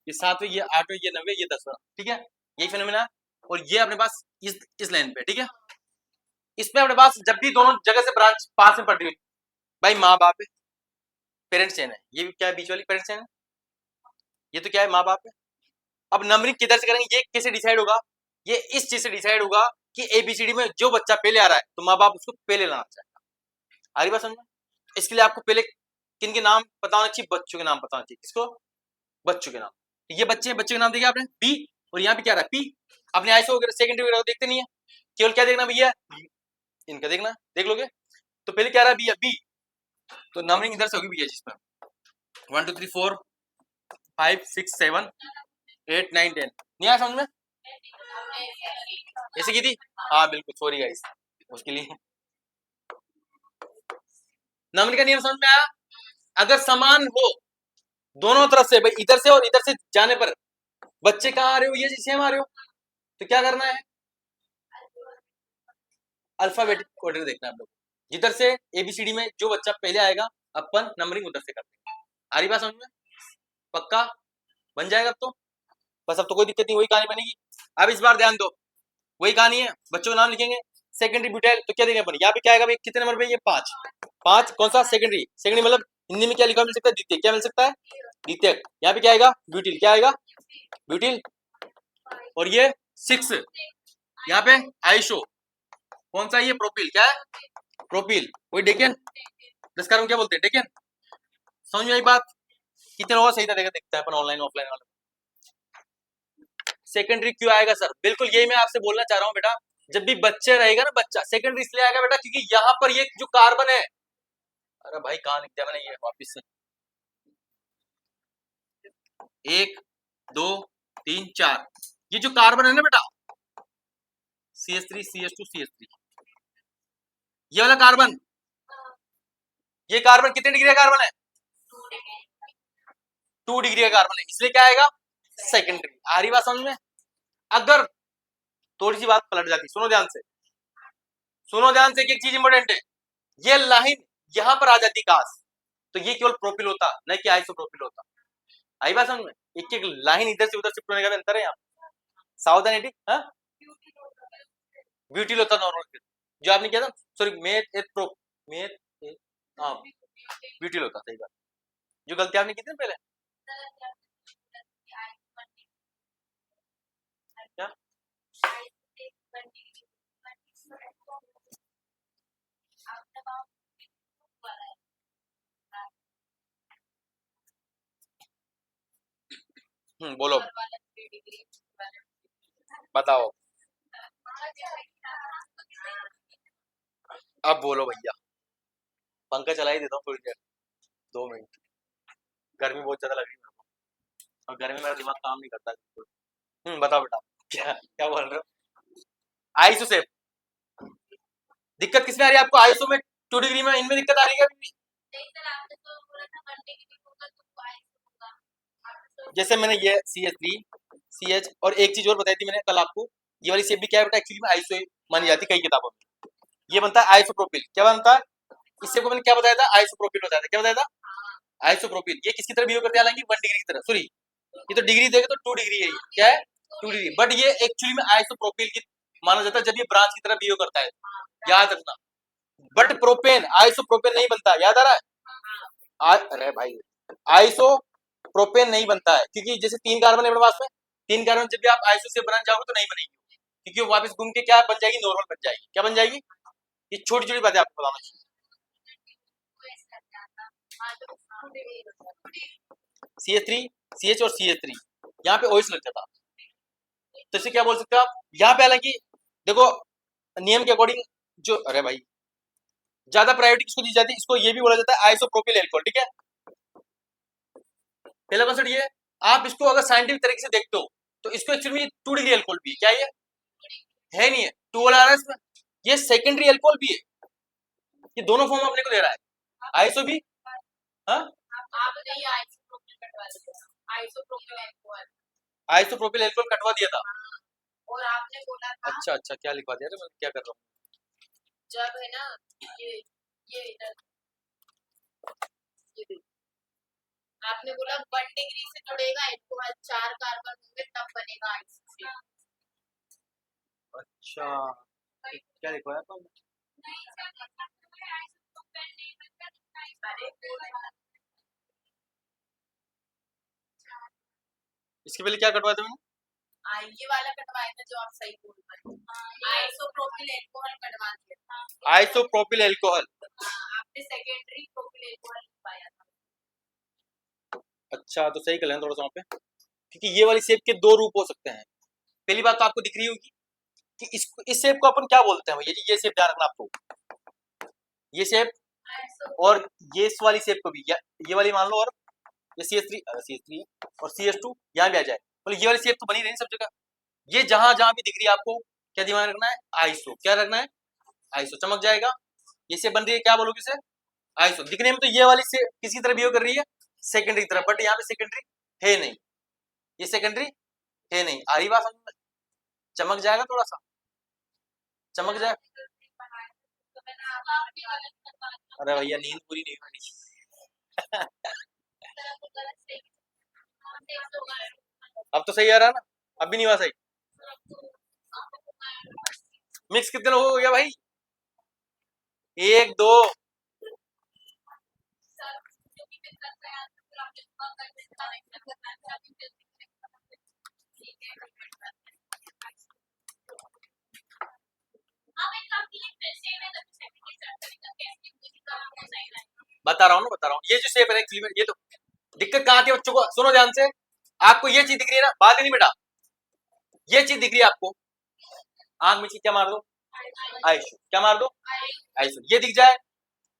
ये 7वें, ये 8वें, ये 9वें, ये 10वां, ठीक है। यही फिनोमेना। और ये अपने पास इस लाइन पे, ठीक है। इसमें अपने पास जब भी दोनों जगह से ब्रांच पास में पड़ रही हुई, भाई माँ बाप है, पेरेंट्स चेन है, ये भी क्या है? बीच वाली पेरेंट्स चेन है, ये तो क्या है? माँ बाप है। अब नंबरिंग किधर से करेंगे? ये कैसे डिसाइड होगा? ये इस चीज से डिसाइड होगा कि एबीसीडी में जो बच्चा पहले आ रहा है तो माँ बाप उसको पहले लाना चाहेगा। आ रही बात समझ में? इसके लिए आपको पहले किन के नाम पता होना चाहिए? बच्चों के नाम पता होना चाहिए। किसको? बच्चों के नाम। ये बच्चे, बच्चों के नाम देखिए आपने, बी, और यहाँ पे क्या रहा है? पी। अपने आईएसओ वगैरह सेकेंडरी वगैरह देखते नहीं है, केवल क्या देखना भैया? इनका देखना, देख लोगे। तो पहले क्या रहा? बी है, बी, तो नंबरिंग इधर से होगी भैया जिसमें 1 2 3 4 5 6 7 8 9 10। नहीं आया समझ में? ऐसे की थी? हाँ बिल्कुल, सॉरी गाइस उसके लिए। नंबरिंग का नियम समझ में आया? अगर समान हो दोनों तरफ से, भाई इधर से और इधर से जाने पर बच्चे कहाँ आ रहे हो? ये सेम आ रहे हो, तो क्या करना है? अल्फाबेटिक ऑर्डर देखना है आप लोग। जिधर से एबीसीडी में जो बच्चा पहले आएगा अपन नंबरिंग उधर से करते हैं। आ रही बात समझ में? पक्का बन जाएगा अब तो, बस अब तो कोई दिक्कत नहीं, वही कहानी बनेगी। अब इस बार ध्यान दो, वही कहानी है, बच्चों का नाम लिखेंगे सेकेंडरी ब्यूटाइल, तो क्या देंगे अपन? यहाँ पे क्या आएगा भाई? कितने नंबर पे? ये 5। 5 कौन सा? सेकेंडरी। सेकेंडरी मतलब हिंदी में क्या लिखा मिल सकता है? द्वितीय। क्या मिल सकता है? द्वितीय। यहाँ पे क्या आएगा? ब्यूटिल। क्या आएगा? ब्यूटिल। और ये 6 यहाँ पे आइसो, कौन सा ये प्रोपिल, क्या है प्रोपिल, वही डेकेन, दस कार्बन क्या बोलते हैं डेकेन। समझ में आई बात, कितने लोगों सही तरह दिखता है अपन ऑनलाइन ऑफलाइन वाला। सेकेंडरी क्यों आएगा सर, बिल्कुल यही मैं आपसे बोलना चाह रहा हूँ बेटा, जब भी बच्चे रहेगा ना बच्चा, सेकेंडरी इसलिए आएगा बेटा क्योंकि यहाँ पर ये जो कार्बन है, अरे भाई कहाँ लिख दिया मैंने ये वापिस से, 1 2 3 4, ये जो कार्बन है ना बेटा CH3 CH2 CH3, ये वाला कार्बन, ये कार्बन कितने डिग्री का कार्बन है, 2 डिग्री का कार्बन है, इसलिए क्या आएगा सेकेंडरी। आ रही बात समझ में। अगर थोड़ी सी बात पलट जाती, सुनो ध्यान से, सुनो ध्यान से, एक चीज इंपॉर्टेंट है, ये लाइन यहां पर आ जाती काश, तो ये केवल प्रोपिल होता, नहीं कि आइसोप्रोपिल होता। आई बात समझ में, एक एक लाइन इधर से उधर शिफ्ट होने का भी अंतर है यहाँ, सावधान है, हाँ ब्यूटील होता नॉर्मल, जो आपने किया था, sorry meth eth pro, meth eth, हाँ ब्यूटील होता, सही बात, जो गलती आपने की थी ना पहले, क्या बोलो बताओ, अब बोलो भैया, पंखा चला ही देता हूँ थोड़ी देर, 2 मिनट, गर्मी बहुत ज्यादा लग रही है मेरे को, और गर्मी में मेरा दिमाग काम नहीं करता। बताओ बेटा, क्या क्या बोल रहे हो, आइसो से दिक्कत किसमें आ रही है आपको, आइसो में 2 डिग्री में, इनमें दिक्कत आ रही है अभी? जैसे मैंने ये CH3 CH और एक चीज और बताई थी मैंने कल आपको, ये वाली शेप भी क्या है बेटा, एक्चुअली में आइसो मानी जाती है कई किताबों में, ये बनता है आइसोप्रोपिल, क्या बनता है, इससे को मैंने क्या बताया था, आइसोप्रोपिल बताया था, क्या बताया था आइसोप्रोपिल, ये किसकी तरह बिहेव करते हैं, हालांकि 1 डिग्री की तरह, सॉरी ये तो डिग्री देगा तो 2 डिग्री है, ये क्या है 2 डिग्री, बट ये एक्चुअली में आइसोप्रोपिल की माना जाता है जब ये ब्रांच की तरह बिहेव करता है, याद रखना। बट प्रोपेन आइसोप्रोपेन नहीं बनता, याद आ रहा है, अरे भाई आइसो प्रोपेन नहीं बनता है, क्योंकि जैसे 3 कार्बन है मेरे पास में, 3 कार्बन जब भी आप आइसो से बनाने जाओगे तो नहीं बनेगी, क्योंकि वो वापस घूम के क्या बन जाएगी, नॉर्मल बन जाएगी, क्या बन जाएगी, ये छोटी छोटी बातें आपको बताना चाहिए। CH3 CH और CH3 यहाँ पे ओएस लग जाता, तो इसे क्या बोल सकते हो आप, यहाँ पे हालांकि देखो नियम के अकॉर्डिंग जो, अरे भाई ज्यादा प्रायोरिटी किसको दी जाती है, इसको ये भी बोला जाता है आइसोप्रोपिल एल्कोहल, ठीक है, पहला कंसेप्ट ये, आप इसको अगर साइंटिफिक तरीके से देखते हो तो इसको एक्चुअली 2 डिग्री एल्कोहल भी है, क्या ये है, नहीं है, 2 वाला आ रहा है इसमें, ये सेकेंडरी एल्कोहल भी है, ये दोनों फॉर्म अपने को दे रहा है, आइसो भी, हाँ आइसोप्रोपिल एल्कोहल कटवा दिया था, और आपने बोला था, अच्छा अच्छा क्या लिखवा दिया था, मैं क्या कर रहा हूँ, जब है ना ये इधर ये आपने बोला 1 डिग्री से जुड़ेगा एल्कोहल, 4 कार्बन होंगे तब बनेगा आइसोप्रोपिल, अच्छा क्या लिखवाया था, इसके पहले क्या कटवाया था मैंने, ये वाला कटवाया था जो आप सही बोल रहे हैं, आइसोप्रोपिल एल्कोहल कटवा दिया था, आइसोप्रोपिल एल्कोहल, आपने सेकेंडरी प्रोपिल एल्कोहल लिखवाया था, अच्छा तो सही कर लेना थोड़ा सा वहाँ पे, क्योंकि ये वाली शेप के 2 रूप हो सकते हैं, पहली बात तो आपको दिख रही होगी कि इस शेप को अपन क्या बोलते हैं भैया जी, ये शेप ध्यान रखना आपको, ये शेप और ये इस वाली शेप को भी, ये वाली मान लो, और ये CH3 और CH2 यहाँ भी आ जाए, मतलब ये वाली शेप तो बनी रही सब जगह, ये जहां जहां भी दिख रही है आपको क्या दिमाग रखना है, आइसो, क्या रखना है आइसो, चमक जाएगा, ये शेप बन रही है, क्या बोलोगे इसे आइसो, दिखने में तो ये वाली से किसी तरह बिहेव कर रही है सेकेंडरी की तरफ, बट यहाँ पे सेकेंडरी है नहीं, ये सेकेंडरी है नहीं, आ रही बात समझ में, चमक जाएगा थोड़ा सा, चमक जाए, अरे भैया नींद पूरी नहीं हुई अब तो सही आ रहा है ना, अब भी नहीं हुआ सही, मिक्स कितने लोग हो गया भाई, 1 2, बता रहा हूँ ना, बता रहा हूँ। ये जो शेप है एक्चुअली में, ये तो दिक्कत कहाँ आती है बच्चों को, सुनो ध्यान से। आपको ये चीज दिख रही है ना, बात नहीं बेटा, ये चीज दिख रही है आपको, आंख में चीज क्या मार दो, आइसो, क्या मार दो, आइसो, ये दिख जाए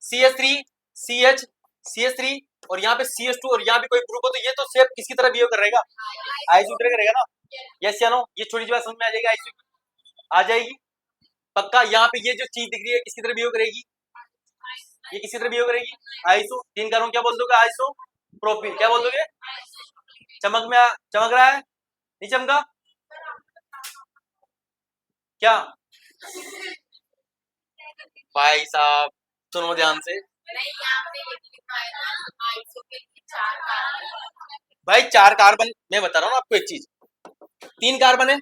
CH3 CH CH3 और यहाँ पे CH2 और यहाँ भी कोई ग्रुप हो, तो ये तो शेप किसकी तरह बिहेव करेगा, आइसो की तरह करेगा ना। यस या नो, ये छोटी सी बात समझ में आ जाएगी, आइसो आ जाएगी पक्का। यहाँ पे ये जो चीज दिख रही है किसकी तरह बिहेव करेगी, ये किसी तरह बिहेव करेगी, आइसो। तीन कारों क्या बोल दोगे, आइसो प्रोपिल, क्या बोल दोगे, चमक रहा है, नहीं चमका क्या, भाई साहब सुनो ध्यान से, भाई 4 कार्बन, मैं बता रहा हूँ आपको एक चीज, 3 कार्बन है,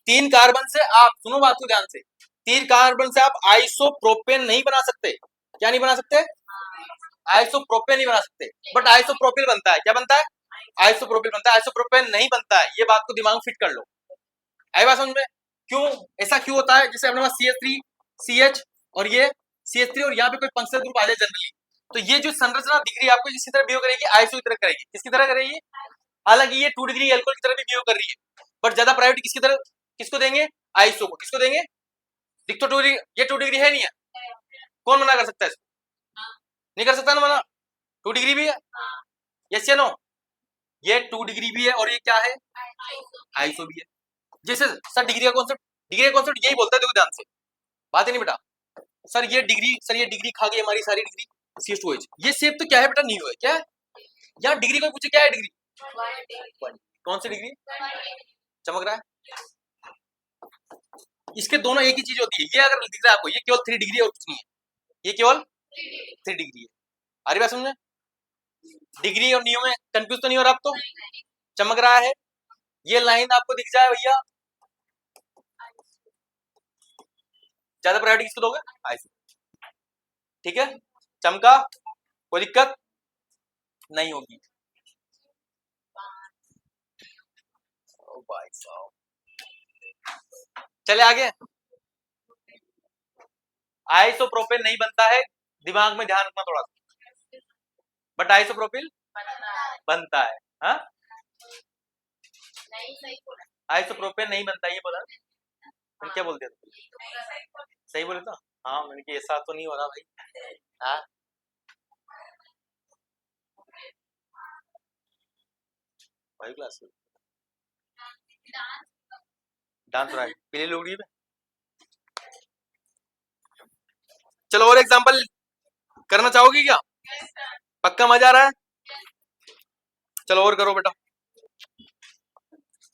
3 कार्बन से आप सुनो बात को ध्यान से, 3 कार्बन से आप आइसोप्रोपेन नहीं बना सकते, क्या नहीं बना सकते, आइसोप्रोपेन नहीं बना सकते, बट आइसोप्रोपिल बनता है, क्या बनता है, आइसोप्रोपिल बनता है, आइसोप्रोपेन नहीं बनता है, ये बात को दिमाग में फिट कर लो। आई बात समझ में, क्यों ऐसा क्यों होता है, जैसे अपने पास CH3 CH और ये CH3 और यहाँ पे कोई फंक्शनल ग्रुप आ जाए जनरली, तो ये जो संरचना दिख रही है आपको इसी तरह बिहेव करेगी, आइसो की तरह करेगी, किसकी तरह करेगी, हालांकि ये 2 डिग्री एल्कोहल की तरह भी बिहेव कर रही है, बट ज्यादा प्रायोरिटी किसकी तरह, किसको देंगे, आइसो को, किसको देंगे, दिख तो 2 डिग्री, ये 2 डिग्री है नहीं है, कौन मना कर सकता है इसको, नहीं कर सकता ना मना, 2 डिग्री भी है, यस या नो, ये 2 डिग्री भी है और ये क्या है, आइसो भी है। जैसे सर डिग्री का कॉन्सेप्ट, डिग्री का कॉन्सेप्ट यही बोलता है, देखो ध्यान से, बात ही नहीं बेटा, सर ये डिग्री, सर ये डिग्री खा गई हमारी सारी डिग्री CH2H, ये शेप तो क्या है बेटा, नहीं है क्या है, यहाँ डिग्री को पूछे क्या है डिग्री, कौन सी डिग्री, चमक रहा है, इसके दोनों एक ही चीज होती है, ये अगर दिख रहा है आपको, ये केवल 3 डिग्री और कुछ नहीं है, ये केवल 3 डिग्री है, आ रही बात समझ में, डिग्री और नियम में कंफ्यूज तो नहीं हो रहा आप, तो चमक रहा है, ये लाइन आपको दिख जाए भैया, ज्यादा प्रायोरिटी किसको दोगे, आइसो, ठीक है, चमका, कोई दिक्कत नहीं होगी, ओ भाई साहब, चले आगे, आइसोप्रोपेन नहीं बनता है, दिमाग में ध्यान रखना थोड़ा सा, बट आइसोप्रोपिल बनता है, हाँ, आइसोप्रोपेन नहीं बनता, ये बोला, तुम क्या बोलते थे, सही बोले तो, हाँ मैंने कि ऐसा तो नहीं हो रहा भाई, हाँ भाई क्लास डांस रहा है पीली लुगड़ी में, चलो और एग्जांपल करना चाहोगी क्या, पक्का मजा आ रहा है, चलो और करो बेटा,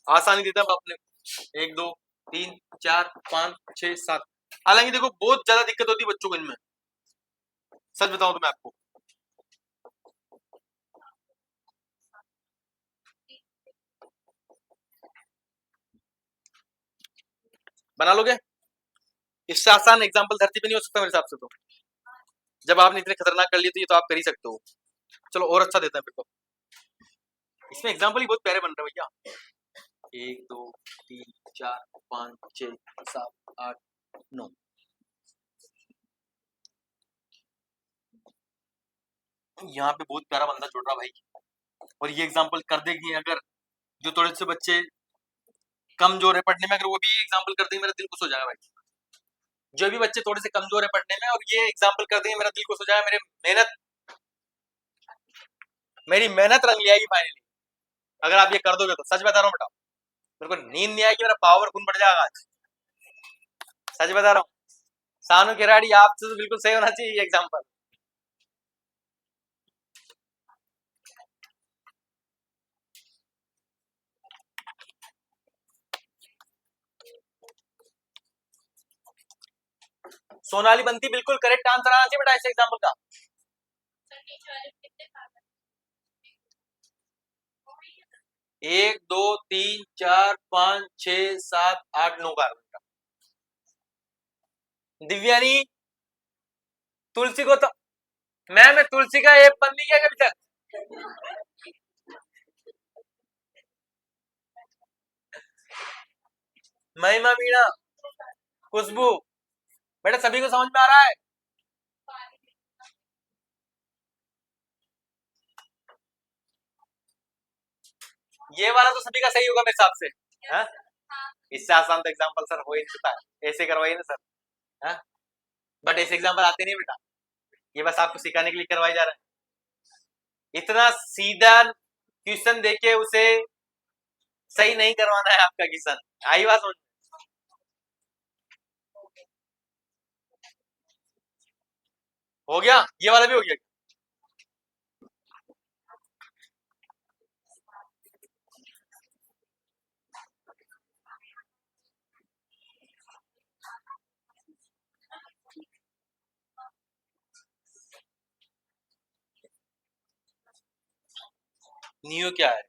आसानी देता है अपने, 1 2 3 4 5 6 7, हालांकि देखो बहुत ज्यादा दिक्कत होती है बच्चों को इनमें, सच बताऊं तो मैं आपको, बना लोगे, इससे आसान एग्जाम्पल धरती पे नहीं हो सकता मेरे हिसाब से, तो जब आपने इतने खतरनाक कर लिए तो ये तो आप कर ही सकते हो, चलो और अच्छा देता है फिर तो, इसमें एग्जाम्पल ही बहुत प्यारे बन रहे हैं भैया, 1 2 3 4 5 6 7 8 9, यहाँ पे बहुत प्यारा बंदा जुड़ रहा भाई, और ये एग्जाम्पल कर देगी अगर जो थोड़े से बच्चे कमजोर है पढ़ने में, अगर वो भी एग्जाम्पल कर देंगे मेरा दिल खुश हो जाएगा भाई, जो भी बच्चे थोड़े से कमजोर है पढ़ने में और ये एग्जाम्पल कर देंगे मेरा दिल खुश हो जाएगा, मेरी मेहनत रंग ले आएगी फाइनली, अगर आप ये कर दोगे तो, सच बता रहा हूँ बेटा, मेरे को नींद नहीं आएगी, मेरा पावर खून बढ़ जाएगा आज, सच बता रहा हूँ, सानू किराड़ी आपसे तो बिल्कुल सही होना चाहिए एग्जाम्पल, सोनाली बंती बिल्कुल करेक्ट आंसर आना चाहिए बेटा इस एग्जाम्पल का, 1 2 3 4 5 6 7 8 9 कार्बन का, दिव्यानी तुलसी को तो मैं तुलसी का एक बन नहीं किया कभी तक, महिमा मीणा खुशबू बेटा सभी को समझ में आ रहा है? ये वाला तो सभी का सही होगा मेरे हिसाब से। हाँ? इससे आसान तो एग्जाम्पल सर हो ही नहीं सकता, ऐसे करवाइए ना सर। हाँ? बट ऐसे एग्जाम्पल आते नहीं बेटा, ये बस आपको सिखाने के लिए करवाया जा रहा है। इतना सीधा क्वेश्चन देके उसे सही नहीं करवाना है आपका क्वेश्चन। आई बात समझ? हो गया, ये वाला भी हो गया। नियो क्या है?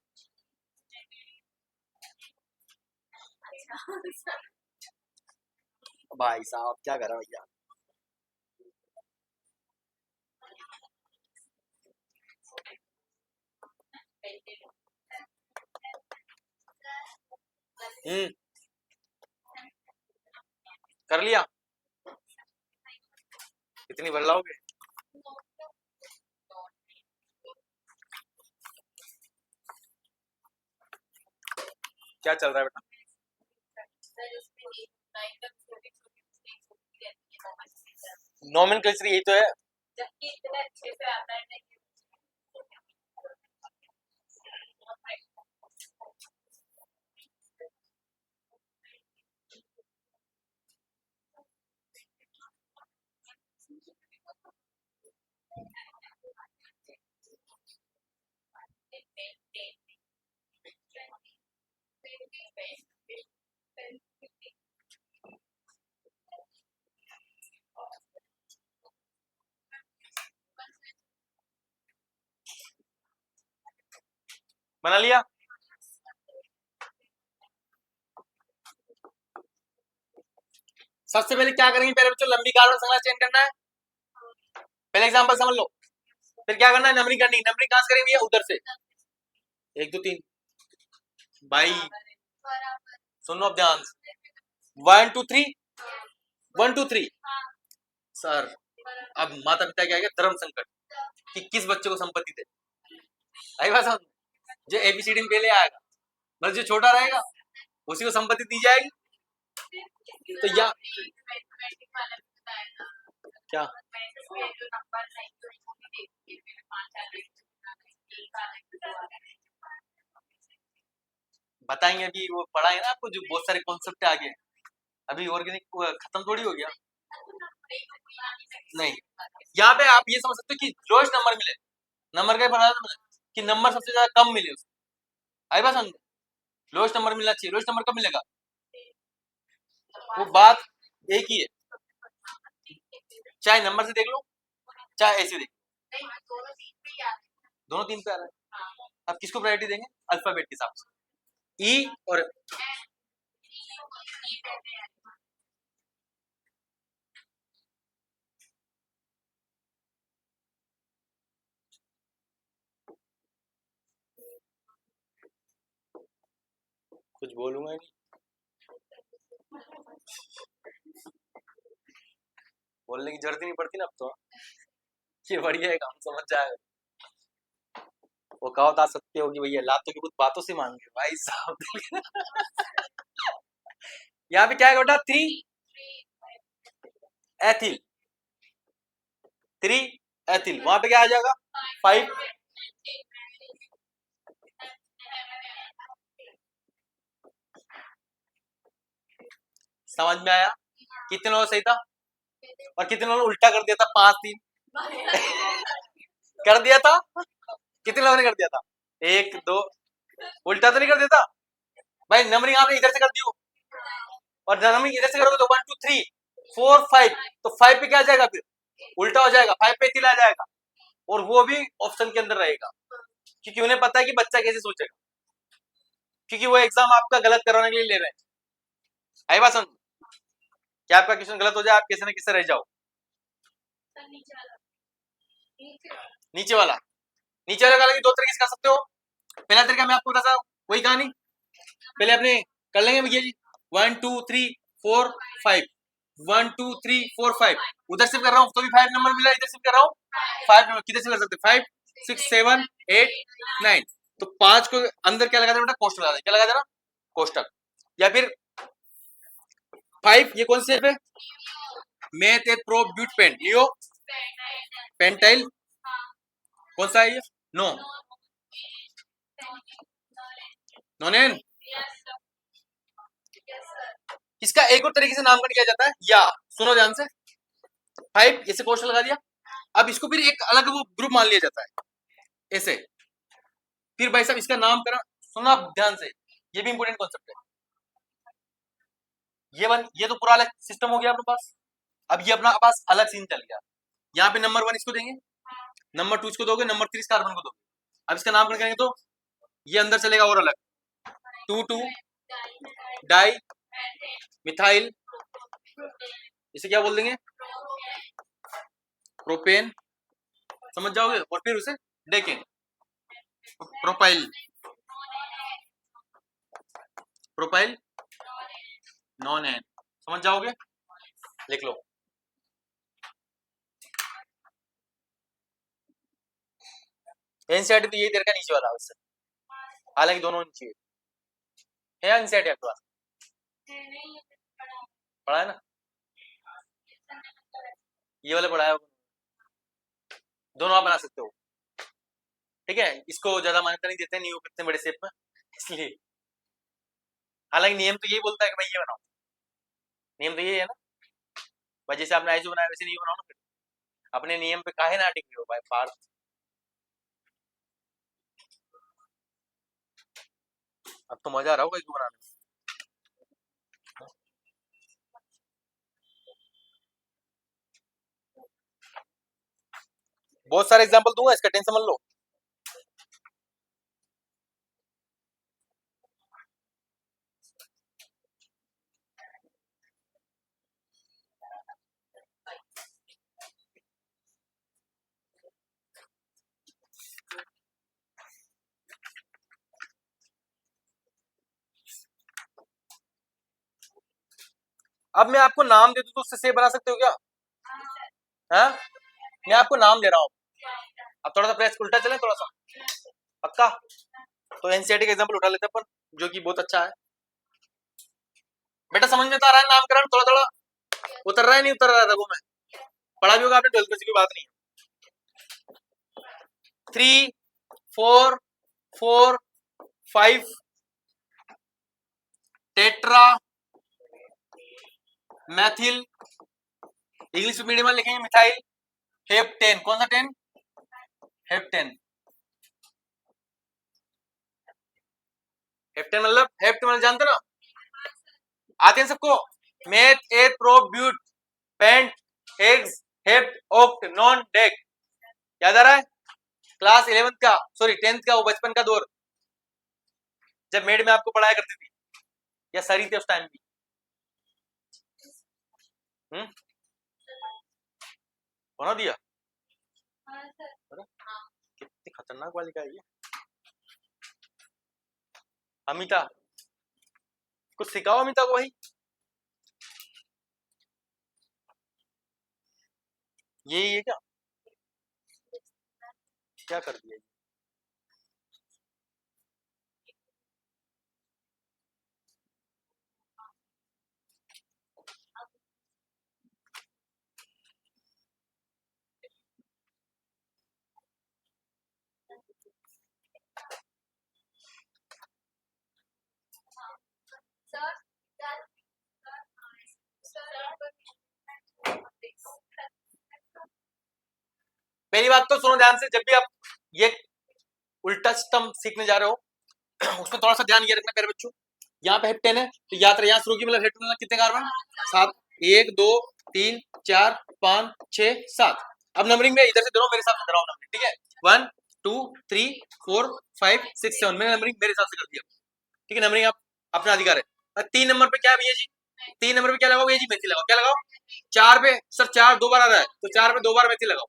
भाई साहब क्या कर रहा भैया? हम्म, कर लिया। कितनी भर लाओगे? क्या चल रहा है बेटा? नॉमेनक्लेचर यही तो है। बना लिया। सबसे पहले क्या करेंगे? पहले बच्चों लंबी कार्बन श्रृंखला चेंज करना है। पहले एग्जांपल समझ लो, फिर क्या करना है? नंबरिंग करनी। नंबरिंग कहां से करेंगे? ये उधर से 1 2 3। भाई सुनो अब ध्यान से। 1 2 3, 1 2 3। सर अब माता पिता क्या है, धर्म संकट कि किस बच्चे को संपत्ति दे। आई बात समझ? जो एबीसीडी में पहले आएगा, मतलब जो छोटा रहेगा उसी को संपत्ति दी जाएगी। तो या क्या बताएंगे? अभी वो पढ़ा है ना आपको, जो बहुत सारे कॉन्सेप्ट आगे। अभी ऑर्गेनिक खत्म थोड़ी हो गया। नहीं, यहाँ पे आप ये समझ सकते हो कि लोएस्ट नंबर मिले, नंबर का पता है कि नंबर सबसे ज्यादा कम मिले उसको। आई बात समझ? लोएस्ट नंबर मिलना चाहिए। लोएस्ट नंबर कब मिलेगा? वो बात एक ही है, चाहे नंबर से देख लो चाहे ऐसे देख लो, दोनों 3 पे आ रहा है। आप किसको प्रायोरिटी देंगे? अल्फाबेट के हिसाब से। ई और कुछ बोलूंगा नहीं, बोलने की जरूरत ही नहीं पड़ती ना अब तो। ये बढ़िया है, काम समझ जाएगा। वो कहावत आ सकती होगी भैया, लातों की कुछ बातों से मांगे भाई साहब। यहाँ पे क्या है बेटा? 3 एथिल, 3 एथिल। वहां पे क्या आ जाएगा? 5। समझ में आया? कितने लोगों सही था और कितने लोगों ने उल्टा कर दिया था? 5 3 कर दिया था। कितने लोगों ने कर दिया था? 1 2। उल्टा तो नहीं कर देता भाई? नंबरिंग आपने इधर से कर दी हो और नंबरिंग इधर से करोगे तो 1 2 3 4 5, तो 5 पे क्या आ जाएगा? फिर उल्टा हो जाएगा, 5 पे तिल आ जाएगा, और वो भी ऑप्शन के अंदर रहेगा, क्योंकि उन्हें पता है कि बच्चा कैसे सोचेगा, क्योंकि वो एग्जाम आपका गलत करवाने के लिए ले रहे हैं। आई बात समझ? क्या आपका क्वेश्चन गलत हो जाए, आप कैसे ना कैसे रह जाओ। नीचे वाला, नीचे वाले का दो तरीके से कर सकते हो। पहला तरीका मैं आपको बता, वही कहानी पहले अपने कर लेंगे भैया जी। 1 2 3 4 5। 1 2 3 4 5, उधर से कर रहा हूँ तो भी 5 नंबर मिला, इधर से कर रहा हूँ 5 नंबर, किधर से कर सकते 5 6 7 8 9, तो 5 को अंदर क्या लगा देना बेटा, कोष्टक लगा देना, क्या लगा देना, कोष्टक। या फिर 5 ये कौन सी है, meth eth pro but pent लियो पेंटाइल, कौन सा है ये, नो नोनेन। इसका एक और तरीके से नामकरण किया जाता है, या सुनो ध्यान से, 5 ऐसे क्वेश्चन लगा दिया, अब इसको फिर एक अलग वो ग्रुप मान लिया जाता है ऐसे, फिर भाई साहब इसका नामकरण, सुना ध्यान से, ये भी इंपॉर्टेंट कॉन्सेप्ट है। ये तो पूरा अलग सिस्टम हो गया अपने पास। अब ये अपना पास अलग सीन चल गया, यहाँ पे नंबर 1 इसको देंगे, नंबर 2 इसको दोगे, नंबर 3 इस कार्बन को दोगे। अब इसका नामकरण करेंगे तो ये अंदर चलेगा और अलग, 2 2 डाई मिथाइल, इसे क्या बोल देंगे, प्रोपेन, समझ जाओगे, और फिर उसे देखें प्रोपाइल, प्रोपाइल नॉन एन, समझ जाओगे, लिख लो। एनसीईआरटी तो यही तेरे का नीचे वाला उससे, हालांकि दोनों नीचे है, एनसीईआरटी आपके पास पढ़ा है ना, ये वाला पढ़ा है, दोनों आप बना सकते हो, ठीक है। इसको ज्यादा मान्यता नहीं देते, नहीं हो कितने बड़े शेप में, इसलिए, हालांकि नियम तो यही बोलता है कि भाई ये बनाओ, नियम तो यही है ना भाई, जैसे आपने आईजो बनाया वैसे नहीं बनाओ ना, फिर अपने नियम पे काहे ना टिके हो भाई पार्थ। अब तो मजा आ रहा होगा इसको बनाने में। बहुत सारे एग्जांपल दूंगा, इसका टेंशन मत लो। अब मैं आपको नाम दे दूं तो उससे सेव बना सकते हो क्या, हाँ? मैं आपको नाम दे रहा हूँ, अब थोड़ा सा प्रेस उल्टा चले थोड़ा सा, पक्का। तो एनसीईआरटी का एग्जांपल उठा लेते हैं अपन, जो कि बहुत अच्छा है। बेटा समझ में तो आ रहा है नामकरण, थोड़ा थोड़ा उतर रहा है, नहीं उतर रहा था वो, मैं पढ़ा भी होगा आपने 12th में, कोई बात नहीं। 3 4 4 5 टेट्रा मैथिल, इंग्लिश मीडियम में लिखेंगे मिथाइल हेप्टेन, कौन सा 10, हेप्टेन, हेप्टेन मतलब हेप्टेन मतलब जानते ना, आते हैं सबको, meth eth pro but pent hex hept oct non dec, याद आ रहा है, क्लास 11th का, सॉरी 10th का, वो बचपन का दौर, जब मेड में आपको पढ़ाया करती थी, या सरी थे उस टाइम भी, बना दिया, कितनी खतरनाक वाली का है ये, अमिता, कुछ सिखाओ अमिता को भाई, यही है क्या, क्या कर दिया, पहली बात तो सुनो ध्यान से, जब भी आप ये उल्टा सिस्टम सीखने जा रहे हो उसमें थोड़ा सा ध्यान ये रखना प्यारे बच्चों, यहाँ पे हेड 10 है तो याद रहे, यहाँ शुरू की मतलब हेड 10 कितने कार्बन, 7, 1 2 3 4 5 6 7, अब नंबरिंग में इधर से दे रहा हूं, मेरे हिसाब से दे रहा हूं नंबरिंग, ठीक है, 1 2 3 4 5 6 7, मैंने नंबरिंग मेरे हिसाब से कर दिया, ठीक है, नंबरिंग आप अपना अधिकार है। 3 नंबर पे क्या है भैया जी, 3 नंबर पे क्या लगाओ भैया जी, मेथी लगाओ, क्या लगाओ, 4 पे सर 4 दो बार आ रहा है तो 4 पे 2 बार मेथी लगाओ,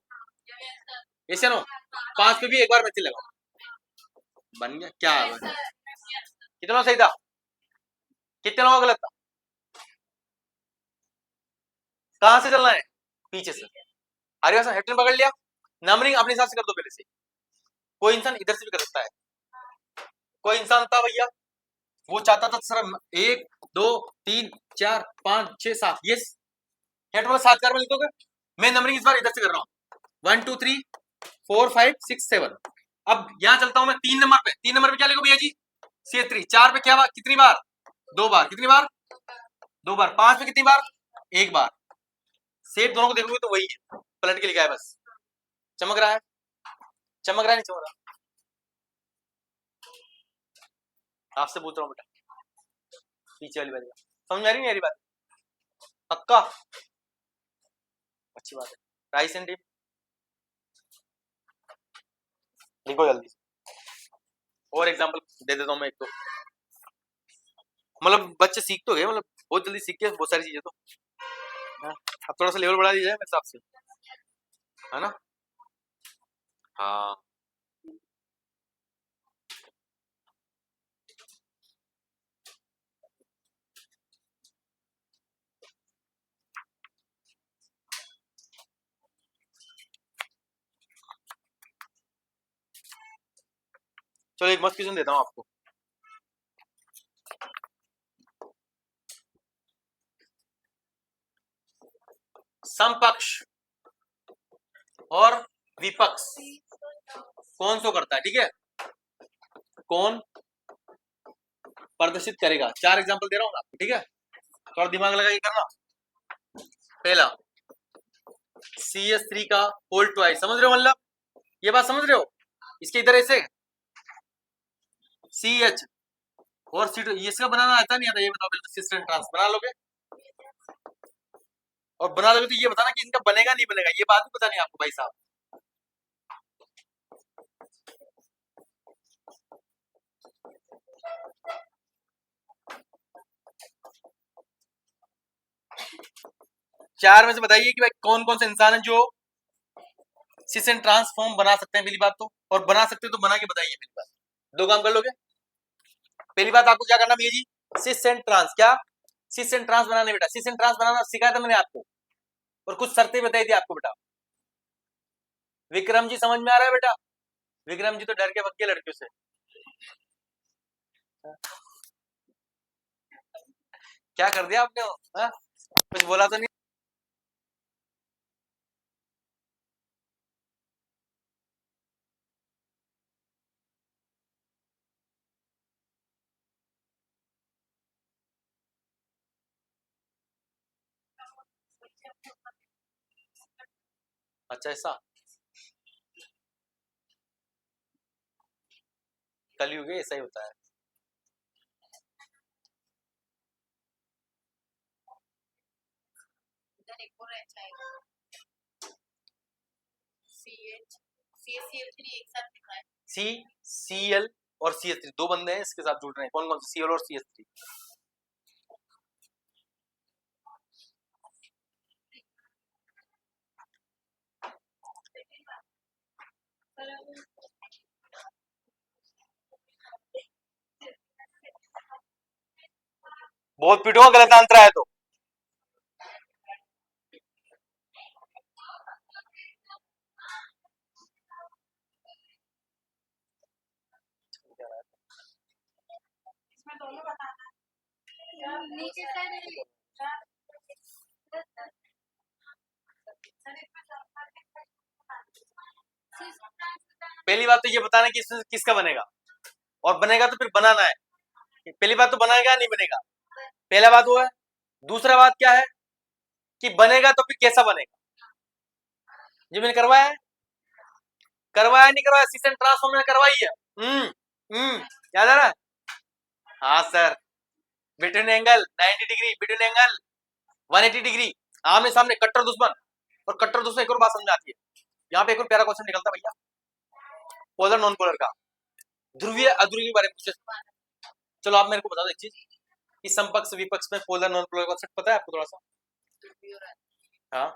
ऐसे नो, 5 पे भी एक बार मेथी लगाओ, बन गया, क्या कितना सही था, कितना गलत था, कहां से चलना है? पीछे से। आगे हेड पकड़ लिया, नंबरिंग अपने हिसाब से कर दो पहले से। कोई इंसान इधर से भी कर सकता है। कोई इंसान था भैया, वो चाहता था सर 1 2 3 4 5 6 7, यस हेड पर 7 कार्बन लिख दोगे। मैं नंबरिंग इस बार इधर से कर रहा हूँ 1 2 3 4 5 6 7। अब यहां चलता हूं मैं 3 नंबर पे। 3 नंबर पे क्या लिखो भैया जी? CH3। 4 पे क्या बार, कितनी बार? 2 बार। कितनी बार? 2 बार। 5 पे कितनी बार? 1 बार। सेट दोनों को देखोगे तो वही है, पलट के लिखा है बस। चमक रहा है? चमक रहा है नहीं चमक रहा? आपसे पूछ रहा हूँ बेटा, पीछे वाली बात समझ आ रही नहीं? मेरी बात पक्का? अच्छी बात है। राइस एंड डिप लिखो जल्दी। और एग्जांपल दे देता हूँ मैं एक तो, मतलब बच्चे सीख तो गए, मतलब बहुत जल्दी सीख गए बहुत सारी चीजें तो। हाँ? अब थोड़ा सा लेवल बढ़ा दीजिए मेरे हिसाब से, है ना? हाँ चलो एक मस्त क्वेश्चन देता हूँ आपको। समपक्ष और विपक्ष कौन सो करता है? ठीक है, कौन प्रदर्शित करेगा? 4 एग्जांपल दे रहा हूँ आपको, ठीक है? थोड़ा दिमाग लगा के करना। पहला CH3 का होल ट्वाइस, समझ रहे हो? मतलब ये बात समझ रहे हो? इसके इधर ऐसे CH और C2, इसका बनाना आता नहीं आता? ये बताओ, सिस्टम ट्रांस बना लोगे? और बना लोगे तो ये बताना कि इनका बनेगा नहीं बनेगा, ये बात भी पता नहीं आपको भाई साहब। चार में से बताइए कि भाई कौन कौन से इंसान है जो सिस एंड ट्रांसफॉर्म बना सकते हैं? पहली बात तो, और बना सकते हैं तो बना के बताइए। पहली बात, 2 काम कर लोगे। पहली बात आपको क्या करना भैया जी? सिस एंड ट्रांस, क्या सिस एंड ट्रांस बनाने बेटा? सिस एंड ट्रांस बनाना सिखाया था मैंने आपको, और कुछ शर्तें बताई थी आपको बेटा। विक्रम जी समझ में आ रहा है बेटा? विक्रम जी तो डर के भग गए लड़कियों से। क्या कर दिया आपने? हाँ? कुछ बोला तो नहीं? अच्छा ऐसा कलयुग है, ऐसा ही होता है। CCl और CH3 2 बंदे हैं इसके साथ जुड़ रहे हैं। कौन कौन से? Cl और CH3। बहुत पीटूंगा गलत आंसर आया तो। पहली बात तो ये बताना कि इसमें किसका बनेगा, और बनेगा तो फिर बनाना है। पहली बात तो बनाएगा नहीं बनेगा, पहला बात वो है। दूसरा बात क्या है कि बनेगा तो फिर कैसा बनेगा? जो मैंने करवाया है, करवाया नहीं करवाया? सिस्टम ट्रांसफॉर्म मैंने करवाई है। याद आ रहा है? हाँ sir, between angle 90 degree, between angle 180 degree, आमने सामने कट्टर दुश्मन। और कट्टर दुश्मन एक और बात समझ आती है, यहाँ पे एक और प्यारा क्वेश्चन निकलता भैया, पोलर नॉन पोलर का, ध्रुवीय अध्रुवीय के बारे में पूछे। चलो आप मेरे को बता दो एक चीज, कि समपक्ष विपक्ष में पोलर नॉन पोलर कॉन्सेप्ट पता है आपको थोड़ा सा? हाँ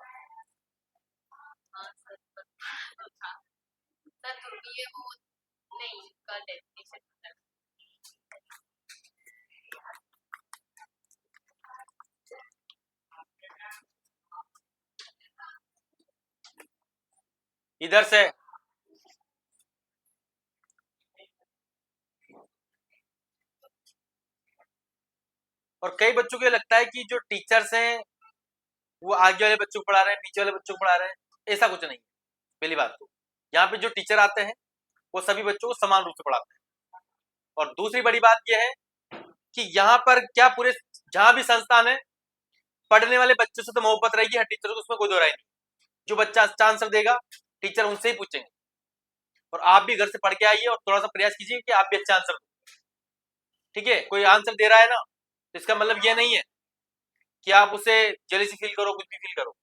इधर से और कई बच्चों को ये लगता है कि जो टीचर्स हैं वो आगे वाले बच्चों को पढ़ा रहे हैं, पीछे वाले बच्चों को पढ़ा रहे हैं। ऐसा कुछ नहीं। पहली बात तो यहाँ पे जो टीचर आते हैं वो सभी बच्चों को समान रूप से पढ़ाते हैं। और दूसरी बड़ी बात यह है कि यहाँ पर क्या पूरे जहां भी संस्थान है, पढ़ने वाले बच्चों से तो मोहब्बत रहेगी, हर टीचर को उसमें कोई दो राय नहीं। जो बच्चा अच्छा आंसर देगा टीचर उनसे ही पूछेंगे। और आप भी घर से पढ़ के आइए और थोड़ा सा प्रयास कीजिए कि आप भी अच्छा आंसर दो। ठीक है, कोई आंसर दे रहा है ना तो इसका मतलब यह नहीं है कि आप उसे जेलसी फील करो, कुछ भी फील करो।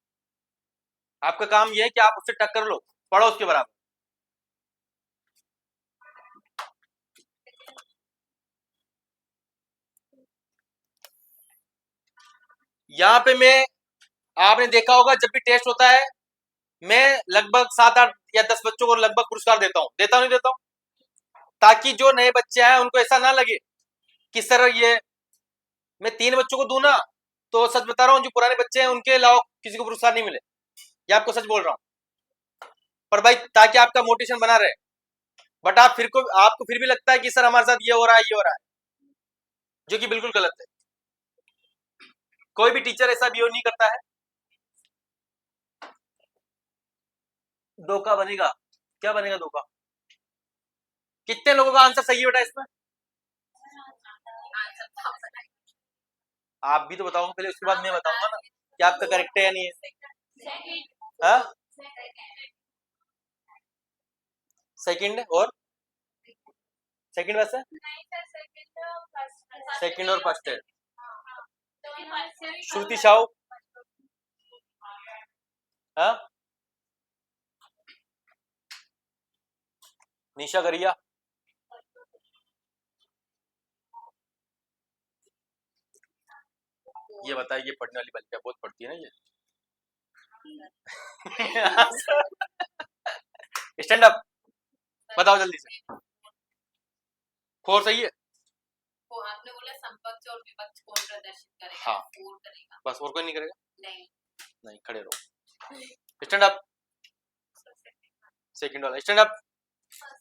आपका काम यह है कि आप उससे टक्कर लो, पढ़ो उसके बराबर। यहाँ पे मैं, आपने देखा होगा जब भी टेस्ट होता है मैं लगभग 7-8 या 10 बच्चों को लगभग पुरस्कार देता हूँ, नहीं देता हूँ, ताकि जो नए बच्चे आए उनको ऐसा ना लगे कि सर ये मैं 3 बच्चों को दूं ना तो सच बता रहा हूँ जो पुराने बच्चे हैं उनके अलावा किसी को पुरस्कार नहीं मिले। ये आपको सच बोल रहा हूँ, पर भाई ताकि आपका मोटिवेशन बना रहे। बट आपको फिर भी लगता है कि सर हमारे साथ ये हो रहा है, ये हो रहा है, जो कि बिल्कुल गलत है। कोई भी टीचर ऐसा बिहेव नहीं करता है। धोखा बनेगा? क्या बनेगा धोखा? कितने लोगों का आंसर सही है बेटा इसमें? आप भी तो बताओगे पहले, उसके बाद मैं बताऊंगा ना कि आपका करेक्ट है या नहीं है। हाँ, सेकंड और सेकंड वैसे सेकंड और फर्स्ट है। श्रुति साहू, हाँ, निशा गरिया, ये बताइए पढ़ने वाली बच्चियां बहुत पढ़ती है ना ये। स्टैंड अप, बताओ जल्दी से। 4 सही है। वो आपने बोला संपक्ष और विपक्ष कौन प्रदर्शित करेगा? हाँ, 4 करेगा बस, और कोई नहीं करेगा। नहीं नहीं, खड़े रहो। स्टैंड अप, सेकंड वाला स्टैंड अप।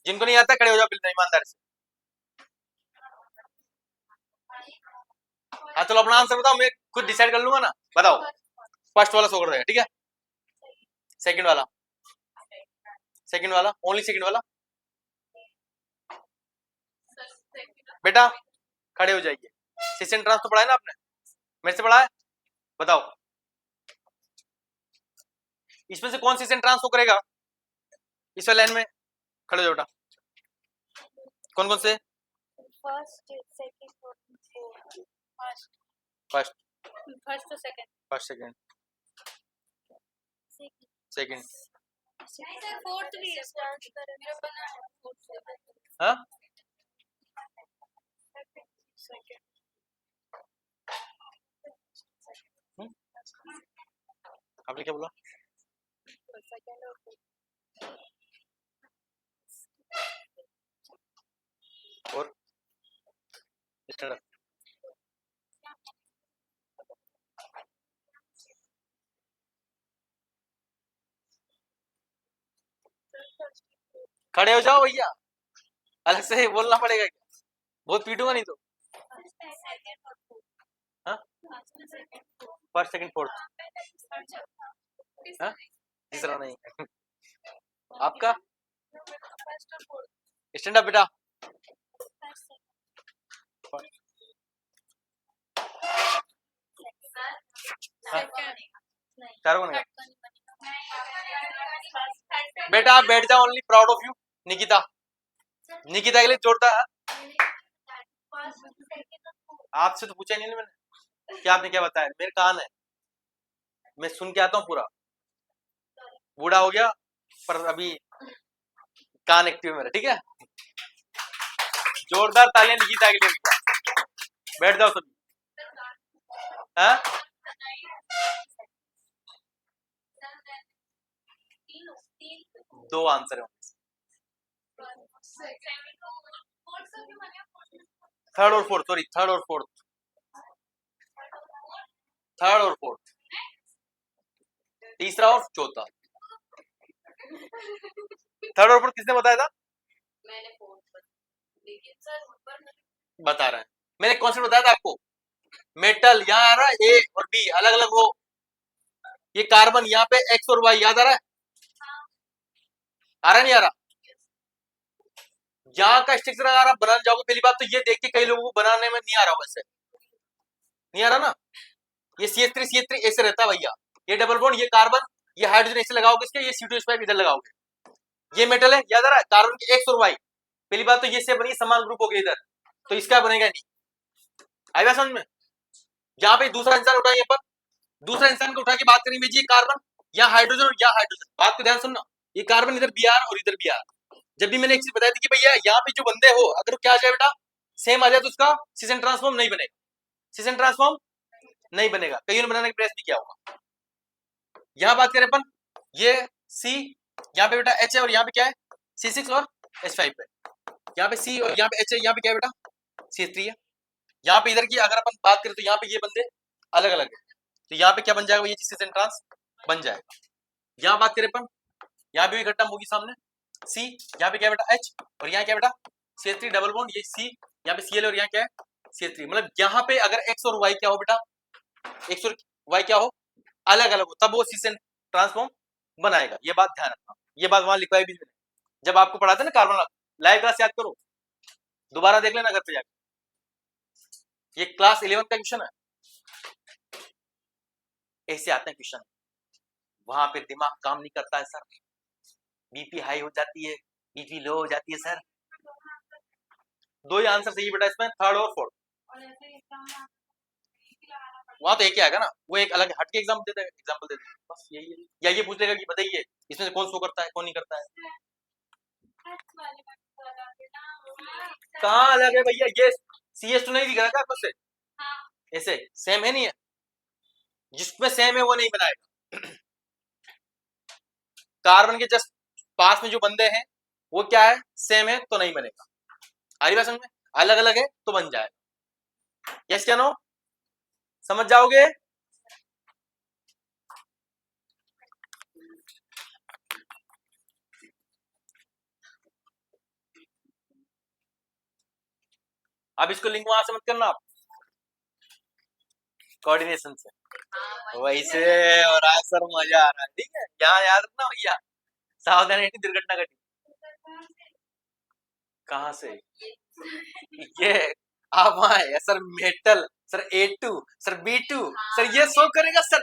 जिनको नहीं आता खड़े हो जाओ बिल्कुल ईमानदारी से। हाँ चलो अपना आंसर बताओ, मैं खुद डिसाइड कर लूंगा ना। बताओ, फर्स्ट वाला शो कर देगा, ठीक है। सेकंड वाला, सेकंड वाला, ओनली सेकंड वाला। बेटा खड़े हो जाइए। सिस्टम ट्रांस तो पढ़ा है ना आपने, मेरे से पढ़ा है, बताओ इसमें से कौन सिस्टम ट्रांस हो करेगा? इस लाइन में खड़े हो बेटा। कौन कौन से? First, second, first, first, first second, first second, second, fourth भी है। हाँ, आपने क्या बोला? और खड़े हो जाओ भैया, अलग से बोलना पड़ेगा क्या? बहुत पीटूंगा नहीं तो। हाँ, फर्स्ट सेकंड फोर्थ, हाँ, तीसरा नहीं। आपका स्टैंड अप बेटा। चारों को बेटा आप बैठ जाओ। Only proud of you Nikita. Nikita के लिए जोरदार। आपसे तो पूछा नहीं मैंने, क्या आपने क्या बताया? मेरे कान है, मैं सुन के आता हूँ पूरा। बूढ़ा हो गया पर अभी कान एक्टिव मेरा, ठीक है। जोरदार तालियां निकिता के लिए। बैठ जाओ सभी। हाँ, 2 आंसर है। थर्ड और फोर्थ, सॉरी थर्ड और फोर्थ, थर्ड और फोर्थ, तीसरा और चौथा। थर्ड और फोर्थ किसने बताया था? मैंने फोर्थ, लेकिन सर ऊपर बता रहा है, मैंने कॉन्सेप्ट बताया था आपको। मेटल यहाँ आ रहा है, ए और बी अलग अलग हो, ये कार्बन यहाँ पे एक्स और वाई, याद आ रहा है? आ रहा नहीं आ रहा? यहाँ का स्ट्रक्चर अगर आप बनाने जाओगे, पहली बात तो ये देख के कई लोगों को बनाने में नहीं आ रहा, वैसे नहीं आ रहा ना। ये CH3 ऐसे रहता है भैया, ये डबल बॉन्ड, ये कार्बन, ये हाइड्रोजन ऐसे लगाओगे इसके, ये C2H5 इधर लगाओगे, ये मेटल है, याद आ रहा है? कार्बन की एक्स और वाई, पहली बात तो ये से बनी, समान ग्रुप हो गया इधर, तो इसका बनेगा नहीं। आएगा समझ में? यहाँ पे दूसरा इंसान उठाएंगे अपन, दूसरा इंसान को उठा के बात करेंगे, जी कार्बन या हाइड्रोजन और या हाइड्रोजन, बात को ध्यान सुनना, ये कार्बन इधर Br और इधर Br। जब भी मैंने एक चीज बताई थी कि भैया यहाँ पे जो बंदे हो, अगर क्या आ जाए बेटा, सेम आ जाए, तो उसका सिसन ट्रांसफॉर्म नहीं बनेगा, सिसन ट्रांसफॉर्म नहीं बनेगा, कईयों ने बनाने का प्रयास भी किया होगा। यहाँ बात करें अपन, ये C, यहाँ पे बेटा H है, और यहाँ पे क्या है, C6 और H5 पे, यहाँ पे C और यहाँ पे H है, यहाँ पे क्या है बेटा, CH3 है। यहाँ पे इधर की अगर अपन बात करें तो यहाँ पे ये बंदे अलग अलग है, तो यहाँ पे क्या बन जाएगा, ये सिसन ट्रांस बन जाएगा। यहाँ बात करें अपन, यहाँ भी घटना होगी सामने, C, यहाँ पे क्या बेटा H, और यहाँ क्या बेटा CH3 डबल बॉन्ड, ये C, यहाँ पे Cl और यहाँ क्या है CH3, मतलब यहाँ पे अगर X और Y क्या हो बेटा, X और Y क्या हो, अलग अलग हो, तब वो सिसन ट्रांसफॉर्म बनाएगा, ये बात ध्यान रखना। ये बात वहां लिखवाई भी मैंने, जब आपको पढ़ाते ना कार्बन, लाइव क्लास याद करो, दोबारा देख लेना घर पे जाकर, ये क्लास 11 का क्वेश्चन है, ऐसे आते हैं क्वेश्चन, वहां पे दिमाग काम नहीं करता है सर, बीपी हाई हो जाती है, बीपी लो हो जाती है सर। दो ही आंसर सही बेटा इसमें, थर्ड और फोर्थ, वहां तो एक ही आएगा ना, वो एक अलग हट के एग्जाम देता है, एग्जाम्पल देते हैं, बस यही है। या ये पूछ लेगा कि बताइए इसमें से कौन शो करता है, कौन नहीं करता है। कहाँ अलग है भैया, ये CS2 नहीं दिख रहा क्या आपको से, ऐसे सेम है नहीं है, जिसमें सेम है वो नहीं बनाएगा। कार्बन के जस्ट पास में जो बंदे हैं वो क्या है, सेम है तो नहीं बनेगा, आ रही बात समझ में? अलग अलग है तो बन जाएगा, यस क्या नो, समझ जाओगे? अब इसको लिंक वहां से मत करना आप, कोऑर्डिनेशन से, वैसे और आज सर मजा आ रहा है, ठीक है, यहाँ याद रखना भैया, सावधानी दुर्घटना घटी। कहाँ से ये, आप वहां है sir, metal sir, A2 sir, B2 sir, ये शो करेगा सर।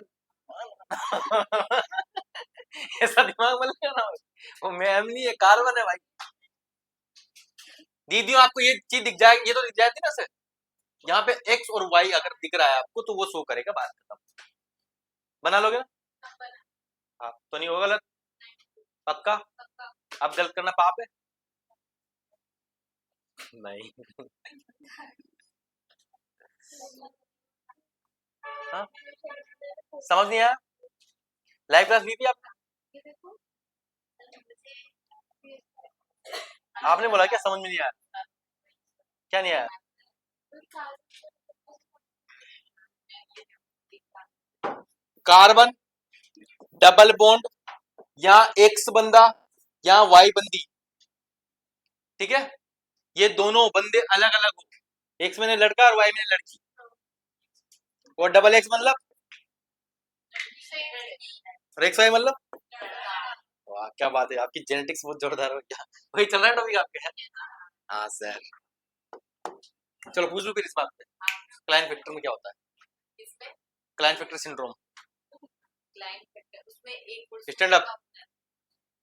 ऐसा दिमाग बन गया ना, वो मैम नहीं है, कार्बन है भाई। दीदियों आपको ये चीज दिख जाएगी, ये तो दिख जाती ना सर, यहाँ पे X और Y अगर दिख रहा है आपको तो वो शो करेगा, बात खत्म। बना लोगे ना? हाँ, तो नहीं होगा गलत, पक्का? अब गलत करना पाप है? नहीं। हाँ, समझ नहीं आया, लाइव क्लास ली थी आपने? आपने बोला क्या समझ में नहीं आया, क्या नहीं आया? कार्बन डबल बॉन्ड, यहाँ एक्स बंदा, यहाँ वाई बंदी, ठीक है, ये दोनों बंदे अलग अलग हो, एक्स में लड़का और वाई में लड़की, और डबल एक्स मतलब, और एक्स वाई मतलब, वाह क्या बात है, आपकी जेनेटिक्स बहुत जोरदार हो, क्या वही चल रहा है टॉपिक आपके? हाँ सर, चलो पूछ लो फिर इस बात पे, क्लाइन फैक्टर में क्या होता है, Klinefelter syndrome, stand up,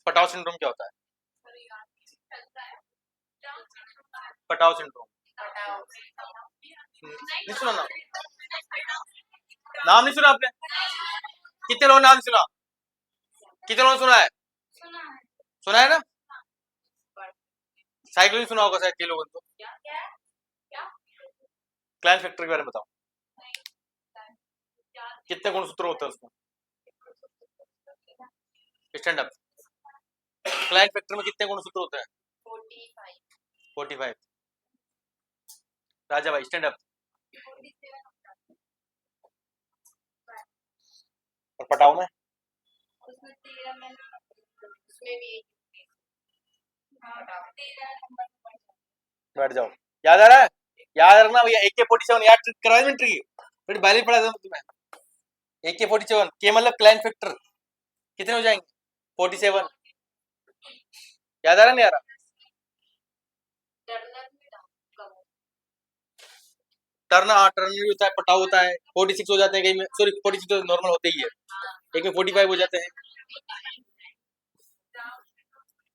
Patau syndrome क्या होता है, पटाव सिंड्रोम, नहीं सुना नाम, नाम नहीं सुना आपने, कितने लोगों नाम सुना, कितने लोगों सुना है, सुना है ना, साइक्लोइन सुना होगा शायद कई लोगों को, क्लाइन फैक्टर के बारे में बताओ, कितने गुणसूत्र होते हैं उसमें, स्टैंड अप, क्लाइन फैक्टर में कितने गुणसूत्र होते हैं, 45, राजा भाई स्टैंड अप, और पटाव में, तेरा नंबर बैठ जाओ। याद आ रहा है? याद रखना भैया, AK-47 याद करवाया मैंने ट्रिक, फिर पहले पढ़ा था तुम्हें। AK-47 के मतलब क्लाइन फैक्टर कितने हो जाएंगे? 47। याद आ रहा नहीं आ रहा? टर्नर में डाउन कम टर्न भी होता है, पटाव होता है। 46 हो जाते हैं कहीं में, सॉरी 46 तो नॉर्मल होते ही है, एक में 45 हो जाते हैं।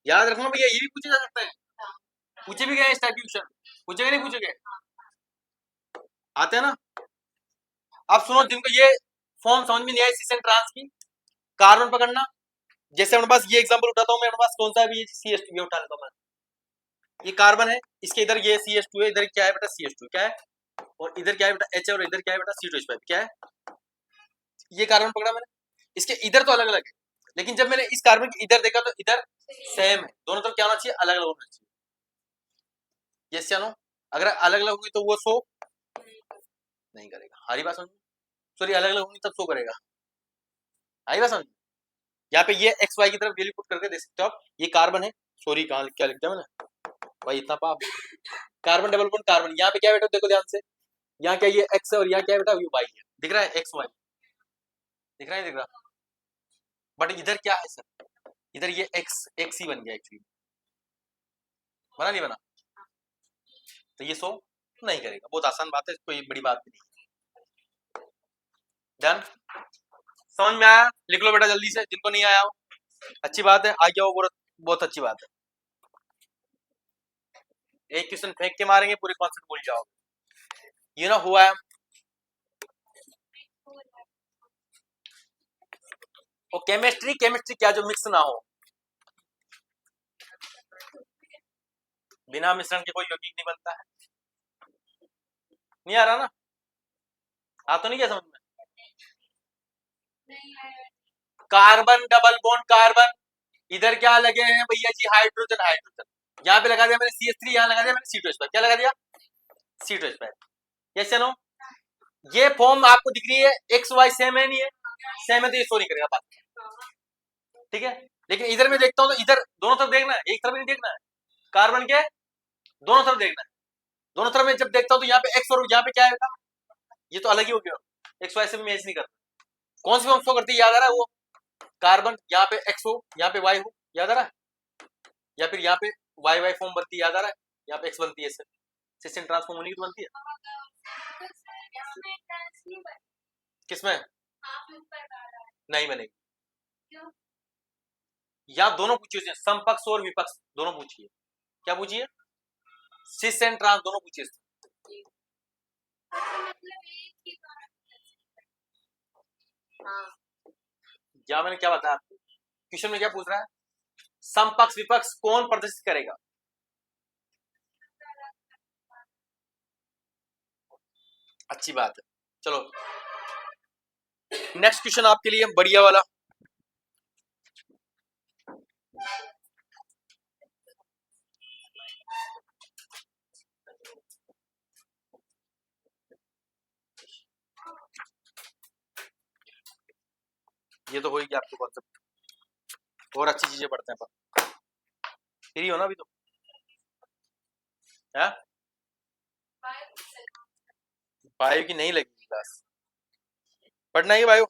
याद रखना भैया, ये भी पूछे जा सकता है, पूछे भी गए इस टाइप की क्वेश्चन, पूछे गए नहीं पूछे गए, आते हैं ना। अब सुनो, जिनको ये फॉर्म समझ में नहीं आया सी ट्रांस की, कार्बन पकड़ना। जैसे अपने पास ये एग्जांपल उठाता हूँ मैं, अपने पास कौन सा है भी, CH2 उठा लेता हूँ मैं। ये कार्बन है, इसके इधर ये CH2 है, इधर क्या है बेटा CH2 क्या है, और इधर क्या है बेटा H है, और इधर क्या है बेटा C2H5 क्या है। ये कार्बन पकड़ा मैंने, इसके इधर तो अलग अलग है, लेकिन जब मैंने इस कार्बन के इधर देखा तो इधर सेम है। दोनों तरफ क्या होना चाहिए? अलग अलग होना चाहिए। यस या नो? अगर अलग अलग होंगे तो वो शो नहीं करेगा। हरी बात समझ, सॉरी अलग अलग होंगी तब शो करेगा। हरी बात समझ। यहाँ पे ये एक्स वाई की तरफ वैल्यू पुट करके देख सकते हो आप। ये कार्बन है, सॉरी कहाँ क्या लिख दिया मैंने भाई, इतना पाप। कार्बन डबल बॉन्ड कार्बन, यहाँ पे क्या बेटा देखो ध्यान से, यहाँ क्या ये एक्स है और यहाँ क्या है बेटा ये वाई है। दिख रहा है एक्स वाई, दिख रहा है, दिख रहा। बट इधर क्या है सर, इधर ये एक्स एक्स ही बन गया एक्चुअली, बना नहीं बना, तो ये शो नहीं करेगा। बहुत आसान बात है, कोई बड़ी बात नहीं। डन, समझ में आया? लिख लो बेटा जल्दी से, जिनको नहीं आया हो। अच्छी बात है, आ जाओ, बहुत बहुत अच्छी बात है। एक क्वेश्चन फेंक के मारेंगे, पूरे कॉन्सेप्ट भूल जाओगे। You know who I am. और केमिस्ट्री, केमिस्ट्री क्या जो मिक्स ना हो, बिना मिश्रण के कोई यौगिक नहीं बनता है। नहीं आ रहा ना? आ तो नहीं क्या समझ में? नहीं है कार्बन डबल बॉन्ड कार्बन, इधर क्या लगे हैं भैया जी? हाइड्रोजन, हाइड्रोजन यहाँ पे लगा दिया मैंने CH3, यहाँ लगा दिया मैंने C2H5, क्या लगा दिया? C2H5। यस या नो? ये फॉर्म आपको दिख रही है, एक्स वाई सेम है नहीं है? सेम है तो ये शो नहीं करेगा बात, ठीक है। लेकिन इधर मैं देखता हूँ तो इधर दोनों तरफ देखना है, एक तरफ नहीं देखना है। कार्बन के दोनों तरफ देखना है, दोनों तरफ में जब देखता हूँ तो यहाँ पे एक्स और यहाँ पे क्या है, ये तो अलग ही हो गया, एक्स वाई से भी मैच नहीं करता। कौन सी फॉर्म शो करती है? याद आ रहा है वो? कार्बन यहाँ पे एक्स हो, यहाँ पे वाई हो, याद आ रहा है? या फिर यहाँ पे वाई वाई फॉर्म बनती है, याद आ रहा है? यहाँ पे एक्स बनती है, सिस्टम ट्रांसफॉर्म होने की तो बनती है। किसमें? नहीं बनेगी। क्यों? या दोनों पूछिए, समपक्ष और विपक्ष दोनों पूछिए। क्या पूछिए? सिस एंड ट्रांस दोनों पूछिए। या मैंने क्या बताया आपको? क्वेश्चन में क्या पूछ रहा है? समपक्ष विपक्ष कौन प्रदर्शित करेगा? अच्छी बात है, चलो नेक्स्ट क्वेश्चन आपके लिए बढ़िया वाला। ये तो होगी आपके कॉन्सेप्ट, और अच्छी चीजें पढ़ते हैं पर। फ्री हो ना अभी तो? है बायो की नहीं लगी क्लास, पढ़ना ही बायो,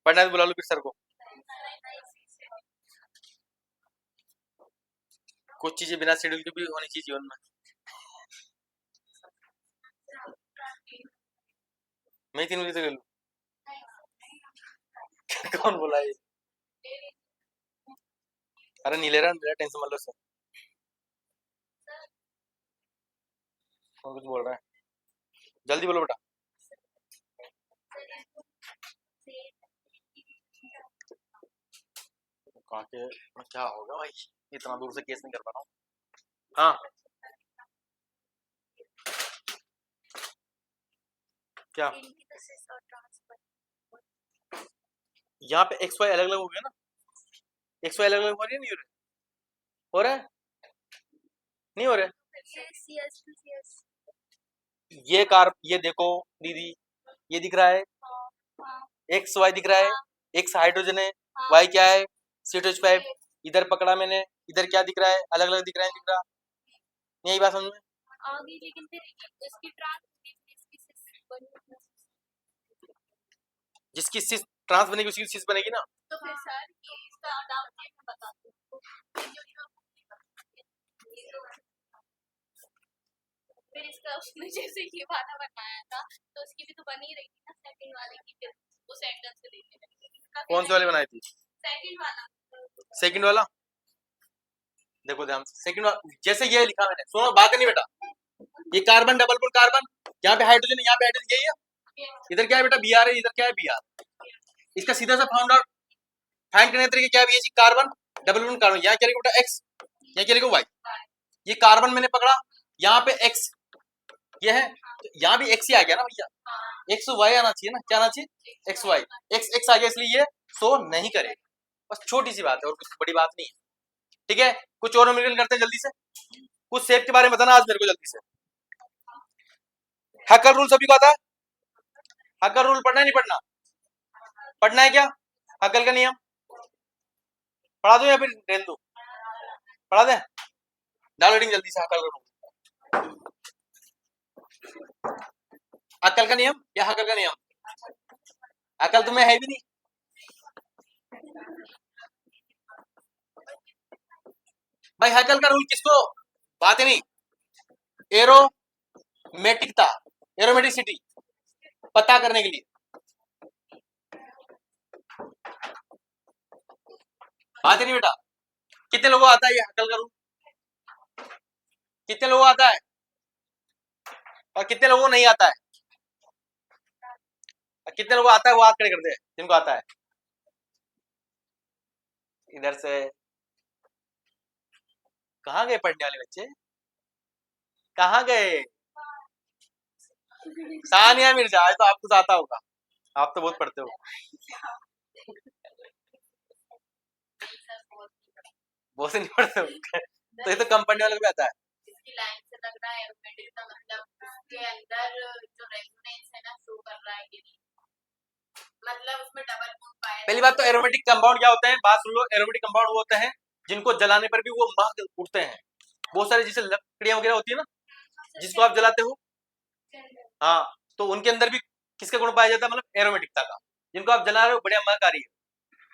पढ़ना है तो बुला लो फिर सर को। कुछ चीजें बिना शेड्यूल के भी होनी चाहिए जीवन में। मैं 3 बजे तक लू कौन बोला ये? अरे नहीं ले रहा, मेरा टेंशन मत लो सर। कौन कुछ बोल रहा है? जल्दी बोलो बेटा। कहाँ के क्या होगा भाई, इतना दूर से केस नहीं कर पा रहा हूँ। हाँ क्या? यहाँ पे एक्स वाई अलग अलग हो गया ना, एक्स वाई अलग अलग हो रही है, नहीं हो रहे? हो रहा है नहीं हो रहे? ये कार, ये देखो दीदी, ये दिख रहा है, एक्स वाई दिख रहा है, एक्स हाइड्रोजन है, वाई क्या है? CH5 इधर पकड़ा मैंने, इधर क्या दिख रहा है, अलग अलग दिख रहा है, दिख रहा, यही बात समझ में। आगे लेकिन फिर इसकी ट्रांस इसकी सिस बनी, जिसकी सिस ट्रांस बनेगी उसकी सिस बनेगी ना। तो फिर सर ये इसका डाउट है, मैं बताती हूँ। फिर इसका उसने जैसे ये वाला बनाया था तो उसकी भी तो बनी रही थी ना सेकंड वाले की, फिर उस एंगल से देखने लगे। कौन सी वाली बनाई थी? सेकंड वाला। सेकंड वाला देखो ध्यान से, सेकंड वाला जैसे ये लिखा मैंने, सुनो बात नहीं बेटा, ये कार्बन डबल बॉन्ड कार्बन, यहाँ पे हाइड्रोजन, यहाँ पे हाइड्रोजन, यही है। इधर क्या है बेटा, Br है, इधर क्या है Br। इसका सीधा सा फाउंड आउट फाइंड करने का तरीका क्या है, कार्बन डबल बॉन्ड कार्बन, यहाँ क्या लिखो बेटा X, यहाँ क्या लिखो Y। ये कार्बन मैंने पकड़ा, यहाँ पे X ये है, तो यहाँ भी X ही आ गया ना भैया, X Y आना चाहिए ना, क्या आना चाहिए X Y, X आ गया इसलिए ये शो नहीं करे, बस छोटी सी बात है और कुछ बड़ी बात नहीं है। ठीक है, कुछ और न्यूमेरिकल करते हैं जल्दी से, कुछ शेप के बारे में बताना आज मेरे को जल्दी से। हैकल रूल सभी को आता है? हैकल रूल पढ़ना है नहीं पढ़ना? पढ़ना है क्या हैकल का नियम? पढ़ा दो या फिर रहने दो? पढ़ा दे, डाउनलोडिंग जल्दी से हैकल का रूल, हैकल का नियम या हैकल का नियम, हैकल तुम्हें है भी नहीं। भाई हैकल का रूल किसको बात ही नहीं, एरोमेटिकता, एरोमेटिसिटी पता करने के लिए, बात ही नहीं बेटा। कितने लोगों को आता है ये हैकल का रूल? कितने लोगों को आता है और कितने लोगों को नहीं आता है? और कितने लोगों को आता है वो हाथ खड़े करते हैं जिनको आता है। इधर से कहाँ गए पढ़ने वाले बच्चे, कहाँ गए? सानिया मिर्जा, आज तो आपको तो आता होगा, आप तो बहुत पढ़ते हो। बहुत से नहीं पढ़ते हो तो ये तो कम पढ़ने वाले को भी आता है। इसकी लाइन से लग रहा है एरोमेटिक का मतलब उसके अंदर जो रेजोनेंस है ना शो कर रहा है कि नहीं, मतलब उसमें डबल बॉन्ड पाया। पहली बात तो एरोमेटिक कंपाउंड क्या होते हैं, बात सुन लो, एरोमेटिक कंपाउंड वो होते हैं जिनको जलाने पर भी वो महक उठते हैं। बहुत सारी जैसे लकड़ियां वगैरह होती है ना जिसको आप जलाते हो, हाँ, तो उनके अंदर भी किसका गुण पाया जाता है, मतलब एरोमेटिकता का। जिनको आप जला रहे हो बढ़िया महक आ रही है,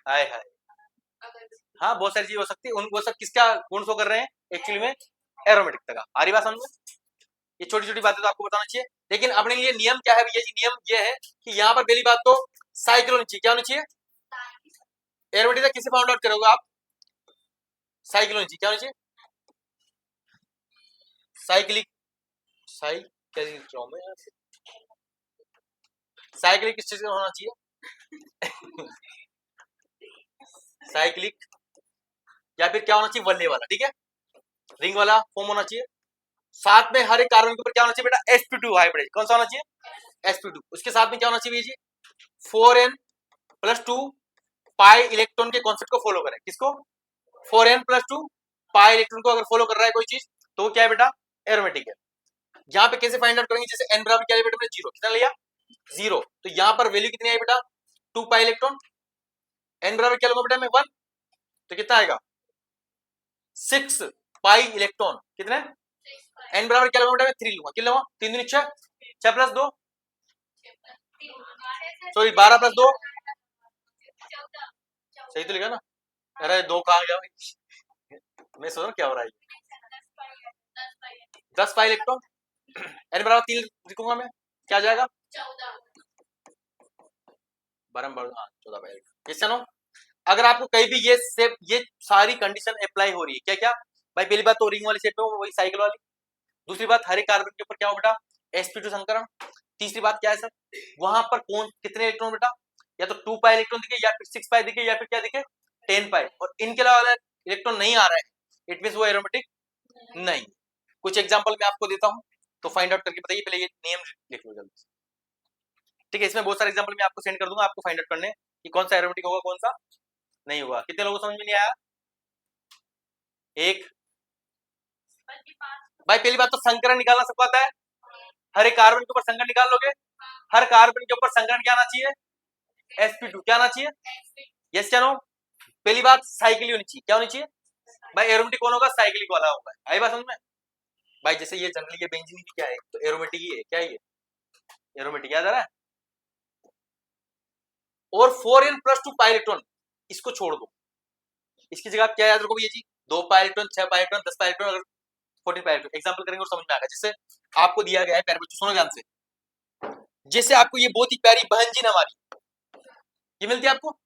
हाय हाय, हाँ बहुत सारी चीज हो सकती है, उन वो सब किसका गुण शो कर रहे हैं एक्चुअली में, एरोमेटिकता का। आ रही बात समझ में? ये छोटी छोटी बातें तो आपको बताना चाहिए, लेकिन अपने लिए नियम क्या है भैया जी, नियम ये है कि यहाँ पर पहली बात तो साइकिल होनी चाहिए, क्या होनी चाहिए, एरोमेटिकता किसे फाउंड आउट करोगे आप, साइकिल होनी चाहिए, क्या होनी चाहिए, साइक्लिक, साइक्लिक किस चीज का होना चाहिए साइक्लिक, या फिर क्या होना चाहिए, वल्ले वाला, ठीक है, रिंग वाला फॉर्म होना चाहिए। साथ में हर एक कार्बन के ऊपर क्या होना चाहिए बेटा, sp2 हाइब्रिड, कौन सा होना चाहिए, sp2। उसके साथ में क्या होना चाहिए जी, 4n+2 पाई इलेक्ट्रॉन के कॉन्सेप्ट को फॉलो करें, किसको, 4n+2 पाई इलेक्ट्रॉन को अगर फॉलो कर रहा है कोई चीज तो वो क्या है बेटा, एरोमेटिक है। यहाँ पे कैसे फाइंड आउट करेंगे, जैसे n बराबर क्या है बेटा, जीरो, कितना लिया, जीरो, तो यहाँ पर वैल्यू कितनी आई बेटा, 2 पाई इलेक्ट्रॉन, n बराबर क्या लूंगा बेटा मैं 1, तो कितना आएगा 6 पाई इलेक्ट्रॉन, कितने, n बराबर क्या लूंगा बेटा मैं 3 लूंगा, कितना लूंगा, 3 दूनी 6, 6+2 सॉरी 12+2, सही तो लिखा ना, अरे 2 कहाँ गया भाई, मैं सोच रहा हूँ क्या हो रहा है, 10 पाई इलेक्ट्रॉन, n बराबर 3 लिखूंगा मैं, क्या जाएगा 14 पाई, कैसे नो। अगर आपको कहीं भी ये सारी कंडीशन अप्लाई हो रही है, क्या क्या भाई, पहली बात तो रिंग वाली सेट में वही साइकिल वाली, दूसरी बात हर एक कार्बन के ऊपर क्या हो बेटा, sp2 संकरण, तीसरी बात क्या है सर, वहां पर कौन कितने इलेक्ट्रॉन बेटा, या तो 2 पाई इलेक्ट्रॉन दिखे, या फिर 6 पाई दिखे, या फिर क्या दिखे 10 पाई, और इनके अलावा इलेक्ट्रॉन नहीं आ रहा है, इट मीन वो एरोमेटिक नहीं। कुछ एग्जाम्पल मैं आपको देता हूँ तो फाइंड आउट करके बताइए, पहले ये नियम लिख लो जल्दी से, ठीक है, इसमें बहुत सारे एग्जाम्पल मैं आपको सेंड कर दूंगा, आपको फाइंड आउट करने कि कौन सा एरोमेटिक होगा कौन सा नहीं होगा। कितने लोगों को समझ में नहीं आया, एक भाई, पहली बात तो संकरण निकालना सबको आता है, हर एक कार्बन के ऊपर संकरण निकाल लोगे, हर कार्बन के ऊपर संकरण क्या आना चाहिए, sp2, क्या आना चाहिए, यस क्या नो, पहली बात साइकिल होनी चाहिए। क्या होनी चाहिए भाई? एरोमेटिक कौन होगा? साइकिल वाला होगा। आई बात समझ में भाई? जैसे ये जनरली ये बेंजीन भी क्या है, तो एरोमेटिक ही है। क्या है ये? एरोमेटिक याद आ रहा है? और 4n+2 पाई इलेक्ट्रॉन, इसको छोड़ दो, इसकी जगह क्या याद रखो भैया जी? 2 pi electron, 6 pi electron, 10 pi electron, अगर 14 पाई इलेक्ट्रॉन। एग्जांपल करेंगे और समझ में आएगा। जैसे आपको दिया गया है, प्यारे बच्चों सुनो ध्यान से, जैसे आपको ये बहुत ही प्यारी बहनजीन हमारी ये मिलती है आपको,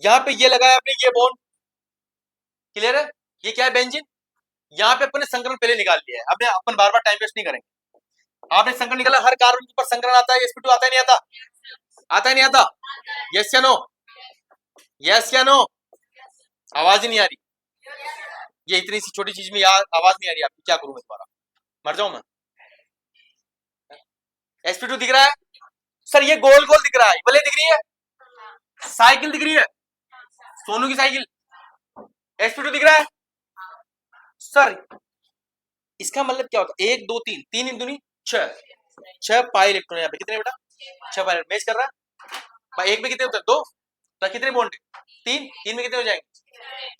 यहाँ पे ये लगाया आपने, ये बॉन्ड क्लियर है, ये क्या है? बेंजीन। यहाँ पे अपने संकरण पहले निकाल लिया है, अपने अपन बार बार टाइम वेस्ट नहीं करेंगे। आपने संकरण निकाला, हर कार्बन के ऊपर संकरण आता है, sp2 आता है नहीं आता? आता है नहीं आता? यस या नो? यस या नो? आवाज ही नहीं आ रही। ये इतनी सी छोटी चीज में यार आवाज नहीं आ रही आपकी, क्या करूं मैं तुम्हारा? मर जाऊं मैं? sp2 दिख रहा है सर? ये गोल गोल दिख रहा है, भले दिख रही है, साइकिल दिख रही है, सोनू की साइकिल। sp2 दिख रहा है सर? इसका मतलब क्या होता है? 1 2 3, 3 × 2 6, 6 पाई इलेक्ट्रॉन। यहाँ पे कितने बेटा? 6 पाई मैच कर रहा है भाई। एक में कितने होते हैं? 2। तो कितने बॉन्ड? 3। 3 में कितने हो जाएंगे?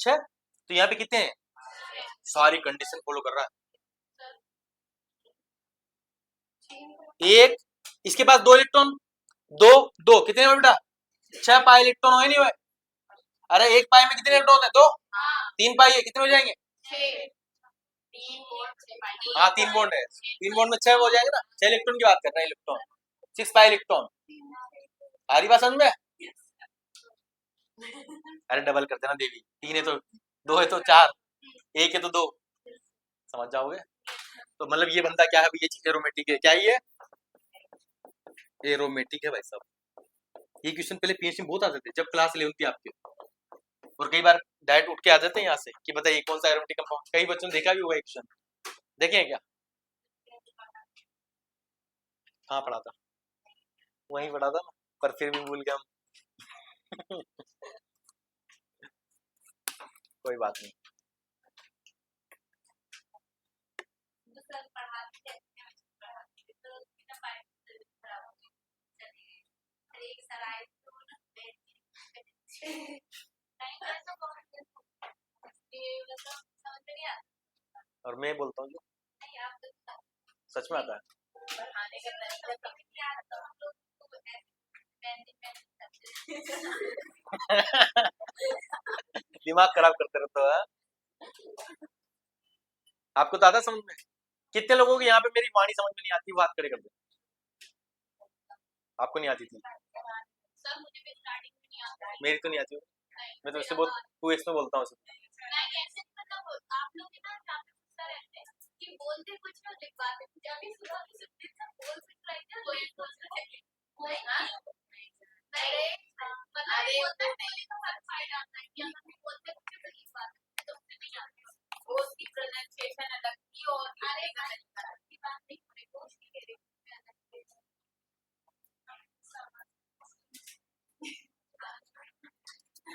6। तो यहाँ पे कितने हैं? सारी कंडीशन फॉलो कर रहा है। एक, इसके पास 2 इलेक्ट्रॉन, 2 2 कितने हुए बेटा? 6 पाई इलेक्ट्रॉन हुए नहीं हुए? अरे एक पाई में कितने इलेक्ट्रॉन होते हैं? 2। 3 पाई है, कितने हो जाएंगे? हाँ 3 बॉन्ड है, 3 बॉन्ड में 6 हो जाएंगे ना। 6 इलेक्ट्रॉन की बात कर रहे हैं, इलेक्ट्रॉन 6 पाई इलेक्ट्रॉन। आ रही बात समझ में? अरे डबल कर देना देवी, 3 है तो 2 है तो 4, 1 है तो 2, समझ जाओगे। तो मतलब ये बंदा क्या है ये चीज? एरोमेटिक है। क्या ये? एरोमेटिक है भाई साहब। ये क्वेश्चन पहले पीएचडी में बहुत आते थे जब क्लास 11 थी आपके, और कई बार डायरेक्ट उठ के आ जाते हैं यहाँ से कि बताइए कौन सा एरोमेटिक कंपाउंड। कई बच्चों ने देखा भी होगा क्वेश्चन, देखे हैं क्या? हाँ पढ़ा था, वहीं पढ़ा था ना, पर फिर भी भूल गया हम। कोई बात नहीं। और मैं बोलता हूँ जो सच में आता है। दिमाग खराब करते रहते हो। आपको तो आता समझ में? कितने लोगों की यहाँ पे मेरी वाणी समझ में नहीं आती? बात करे करते, आपको नहीं आती थी? मेरी तो नहीं आती। मैं तो इससे बहुत 2x में बोलता हूँ।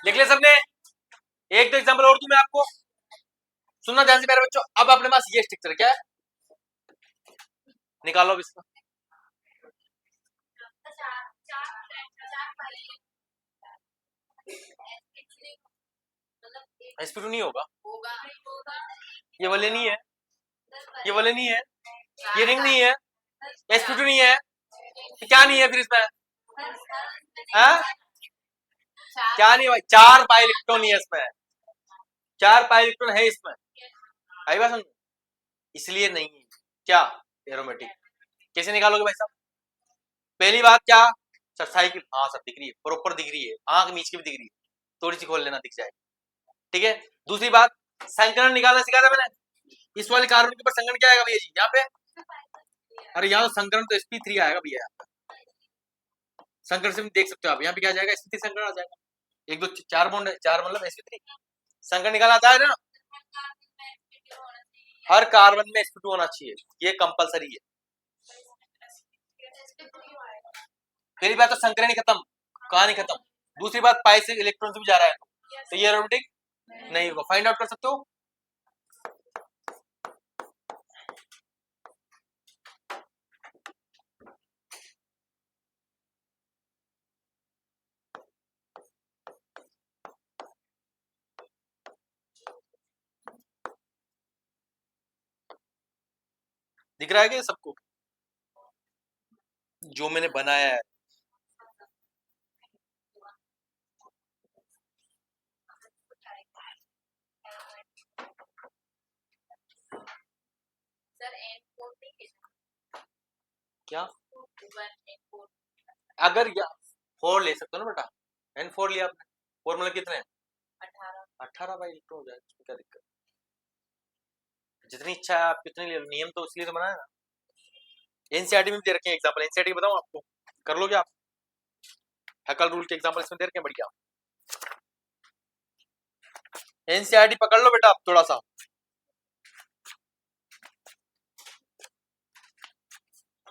लिख ले सबने? एक दो एग्जांपल और दूं मैं आपको, सुनना ध्यान से प्यारे बच्चों। अब अपने पास ये स्ट्रक्चर क्या है, निकालो अब इसका। sp2 नहीं होगा, ये वाले नहीं है, ये वाले नहीं है, ये रिंग नहीं है, sp2 नहीं है, क्या नहीं है फिर इसमें? हाँ? क्या नहीं भाई? 4 पाई इलेक्ट्रॉन नहीं है इसमें, 4 पाई इलेक्ट्रॉन है इसमें। आई बात समझ? इसलिए नहीं है क्या एरोमेटिक। कैसे निकालोगे भाई साहब? पहली बात क्या सर? साइकिल, हाँ सर दिख रही है, प्रॉपर दिख रही है, आंख मीच के भी दिख रही है, थोड़ी सी खोल लेना दिख जाएगी, ठीक है। दूसरी बात, संकरण निकालना सिखाया था मैंने। इस वाले कार्बन के ऊपर संकरण क्या आएगा भैया जी? यहाँ पे, अरे यहाँ तो संकरण तो sp3 आएगा भैया। संकरण से देख सकते हो आप, यहाँ पे क्या आ जाएगा? sp3 संकरण आ जाएगा। 1 2 4 बॉन्ड है, 4 मतलब sp3 संकरण निकाला आता है ना। हर कार्बन में sp2 होना चाहिए, ये कंपलसरी है। पहली बात तो संकरण ही खत्म, कहानी खत्म। दूसरी बात पाई से इलेक्ट्रॉन से भी जा रहा है, तो ये एरोमेटिक नहीं होगा। फाइंड आउट कर सकते हो। दिख रहा है क्या सबको जो मैंने बनाया है? सर N4 नहीं है क्या 1 N4 अगर या 4 ले सकते हो ना बेटा, N4 लिया आपने, 4 मतलब कितने 18 18 बाई तो हो जाए, इसमें क्या दिक्कत? जितनी इच्छा है आप कितनी ले लो, नियम तो इसलिए तो बनाया ना। एनसीईआरटी में भी दे रखे हैं एग्जांपल, एनसीईआरटी बताऊं आपको, कर लोगे आप? हैकल रूल के एग्जांपल इसमें दे रखे हैं बढ़िया। एनसीईआरटी पकड़ लो बेटा आप थोड़ा सा,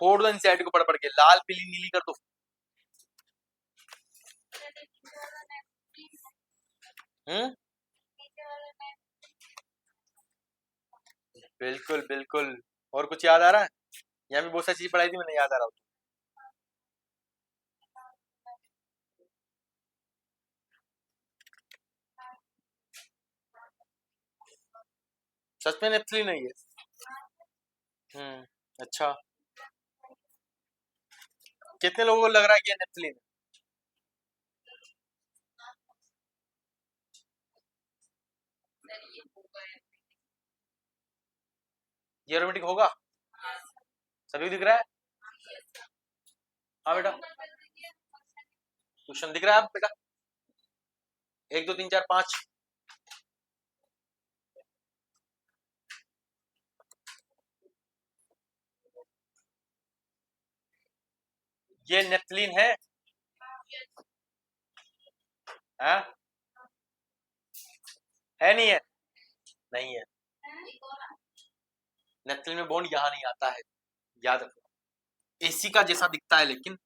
फोड़ दो एनसीईआरटी को पढ़ पढ़ के, लाल पीली नीली कर दो। हम्म, बिल्कुल बिल्कुल। और कुछ याद आ रहा है? यहाँ भी बहुत सारी चीज पढ़ाई थी मैंने, याद आ रहा हो तो। सच में नेप्थलीन नहीं है? अच्छा, कितने लोगों को लग रहा है कि ये नेप्थलीन है? सर ये होगा ये एरोमेटिक होगा? सभी दिख रहा है? हाँ बेटा, क्वेश्चन दिख रहा है आप बेटा? 1 2 3 4 5। ये नेप्थलीन है? हाँ? है नहीं है? नहीं है। नेप्थलीन में बॉन्ड यहाँ नहीं आता है, याद रखो। एसी का जैसा दिखता है लेकिन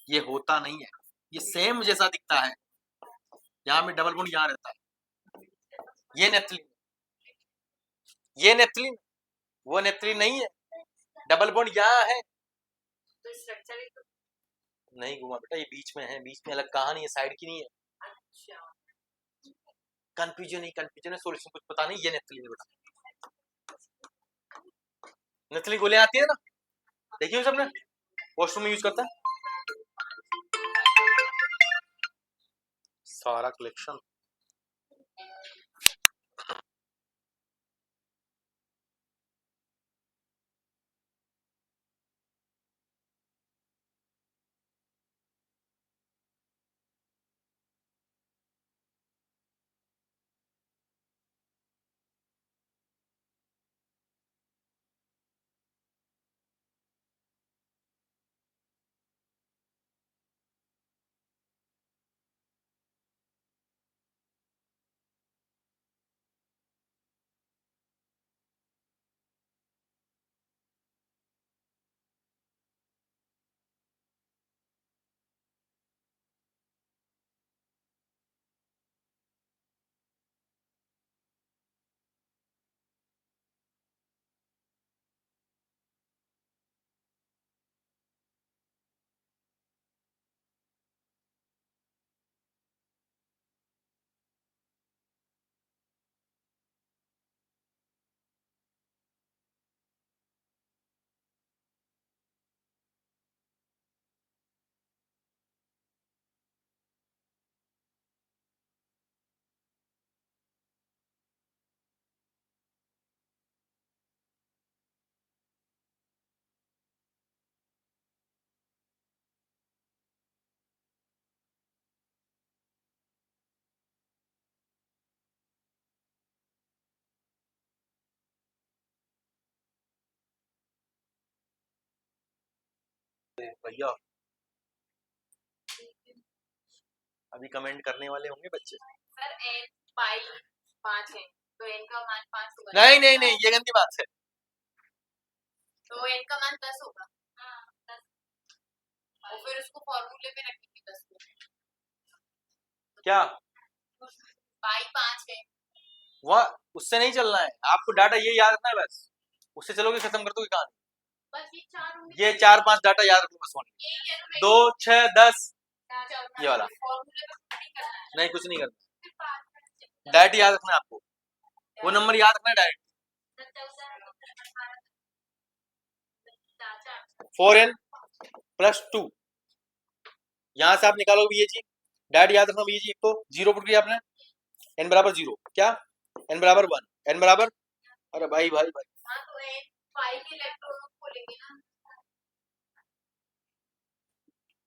ये होता नहीं है, ये सेम जैसा दिखता है, यहाँ में डबल बॉन्ड यहाँ रहता है। ये नेप्थलीन, ये नेप्थलीन, वो नेप्थलीन नहीं है, डबल बॉन्ड यहाँ है। तो स्ट्रक्चर नहीं घुमा बेटा, ये बीच में है, बीच में अलग कहानी है, साइड की नहीं है। अच्छा कंफ्यूजन ही कंफ्यूजन है, सॉल्यूशन कुछ पता नहीं। ये नेप्थलीन है बेटा, नेप्थलीन गोलियां आती है ना, देखिए सबने, वॉशरूम में यूज करता है सारा कलेक्शन। भैया अभी कमेंट करने वाले होंगे बच्चे। सर n पाई 5 है तो n का मान 5 होगा नहीं नहीं नहीं, ये गंदी बात है। तो n का मान 10 होगा। हाँ 10 और फिर उसको फॉर्मूले में रखेंगे 10 को। क्या पाई 5 है वह उससे नहीं चलना है आपको, डाटा ये याद रखना है बस, उससे चलोगे खत्म कर दोगे कहानी। बस ये 4 होंगे, ये 4 5 डाटा याद रखो बस, यही है ना 2 6 10 ये वाला फॉर्मूले में कुछ नहीं करना है। नहीं, कुछ नहीं करना, फिर 5 डायरेक्ट याद रखना है आपको, वो नंबर याद रखना है डायरेक्ट। 4n+2, यहां से आप निकालोगे ये जी, डायरेक्ट याद रखना ये जी, एक तो जीरो पुट किया आपने, n बराबर 0, क्या n बराबर 1, n बराबर, अरे भाई भाई भाई हाँ तो एक 5 इलेक्ट्रॉनों को बोलेंगे ना,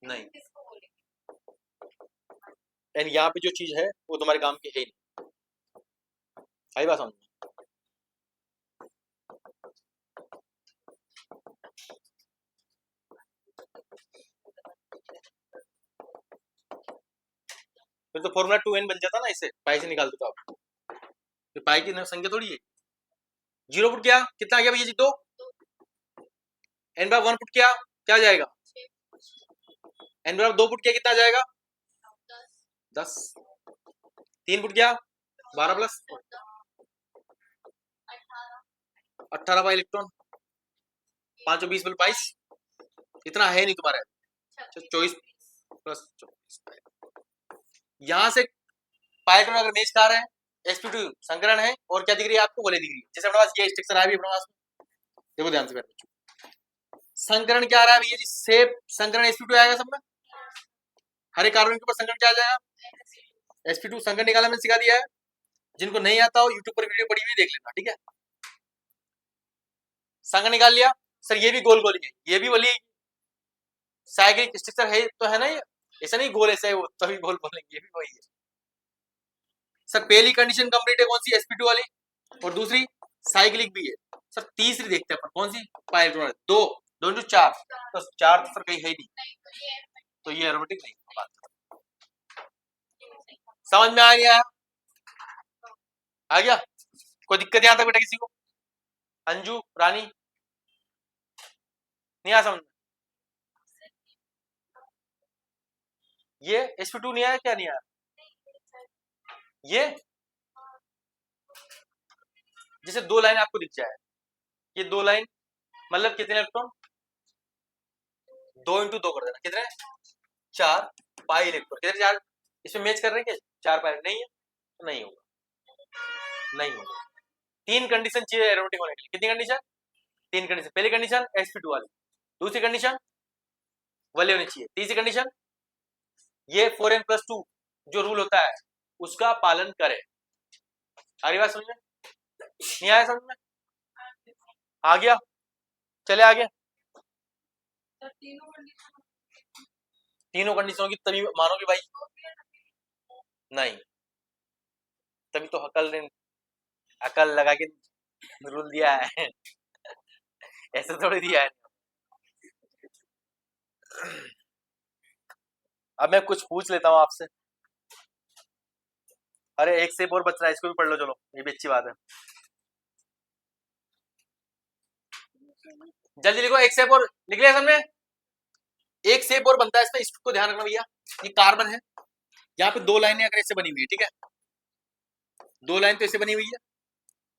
नहीं, किसको बोलेंगे? n यहाँ पे जो चीज है वो तुम्हारे काम की है ही नहीं, आई बात समझ। फिर तो फॉर्मूला 2n बन जाता ना, इसे पाई से निकाल दो तो आप, तो पाई की संख्या थोड़ी है। जीरो पुट किया कितना आ गया भैया जी, 2, n बराबर 1 पुट किया क्या आ जाएगा, n बराबर 2 पुट किया कितना आ जाएगा, 10, 3 पुट किया 12 प्लस 18 बाई इलेक्ट्रॉन, 5 और 20 बल 22, इतना है नहीं तुम्हारे, 24 प्लस 24, यहां से पाइलेट्रॉन अगर मेच खा रहे हैं, sp2 संकरण है, और क्या दिख रही है आपको, बोले दिख रही है, जैसे अपने पास ये स्ट्रक्चर है भी अपने पास, देखो ध्यान से बच्चों, संकरण क्या आ रहा है भैया जी, सेप संकरण sp2 आएगा सब में, हर एक कार्बन के ऊपर संकरण क्या आ जाएगा, sp2 संकरण निकालना मैंने सिखा दिया है, जिनको नहीं आता हो यूट्यूब पर वीडियो पड़ी हुई देख लेना, ठीक है। संकरण निकाल लिया, सर ये भी गोल गोल ही है, ये भी वही साइक्लिक स्ट्रक्चर है तो है ना, ये ऐसा नहीं गोल ऐसा है वो तभी गोल बोलेंगे, ये भी वही है। सर पहली कंडीशन कंप्लीट है कौन सी, sp2 वाली, और दूसरी साइक्लिक भी है। सर तीसरी देखते हैं अपन कौन सी, पाइलेट्रॉन, 2 2 into 4, तो 4 तो सर कहीं है ही नहीं, तो ये एरोमेटिक नहीं बात, समझ में आ गया, आ गया, कोई दिक्कत यहां तक बेटा किसी को, अंजू रानी नहीं आया समझ में, ये sp2 नहीं आया, क्या नहीं आया, ये जैसे दो लाइन आपको दिख जाए, ये दो लाइन मतलब कितने इलेक्ट्रॉन, 2 into 2 कर देना, कितने 4 पाई इलेक्ट्रॉन, कितने 4, इसमें मैच कर रहे हैं क्या, 4 पाई नहीं है तो नहीं होगा, नहीं होगा, 3 कंडीशन चाहिए एरोमेटिक होने के लिए, कितनी कंडीशन, 3 कंडीशन, पहली कंडीशन sp2 वाली, दूसरी कंडीशन वाली होनी चाहिए, तीसरी कंडीशन ये 4n+2 जो रूल होता है उसका पालन करे, सारी बात समझ में नहीं आया, समझ में आ गया, चले आगे, तीनों कंडीशनों की तभी मानोगे भाई, नहीं तभी तो अकल लगा के रूल दिया है ऐसे थोड़ी दिया है। अब मैं कुछ पूछ लेता हूँ आपसे, अरे एक सेप और बच रहा है, इसको भी पढ़ लो, चलो ये भी अच्छी बात है, जल्दी लिखो, एक सेप और लिख लिया सबने, एक सेप और बनता है इसमें, इसको ध्यान रखना भैया, ये कार्बन है, यहाँ पे दो लाइनें अगर ऐसे बनी हुई है, ठीक है, दो लाइन तो ऐसे बनी हुई है,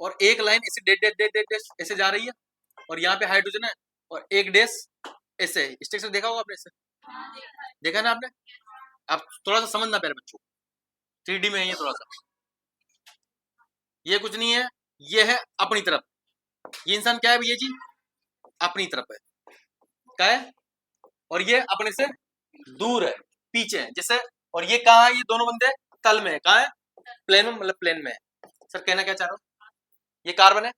और एक लाइन ऐसे डेट डेट डेट डेट ऐसे जा रही है, और यहाँ पे हाइड्रोजन है, और एक डैश ऐसे, स्ट्रक्चर देखा होगा आपने, ऐसे देखा ना आपने, अब थोड़ा सा समझना प्यारे बच्चों, 3D में है ये थोड़ा सा, ये कुछ नहीं है, ये है अपनी तरफ, ये इंसान क्या है भैया जी, अपनी तरफ है, क्या है, और ये अपने से दूर है, पीछे है जैसे, और ये कहाँ है, ये दोनों बंदे तल में है, कहाँ है, प्लेन में, मतलब प्लेन में है। सर कहना क्या चाह रहा हूँ, ये कार्बन है,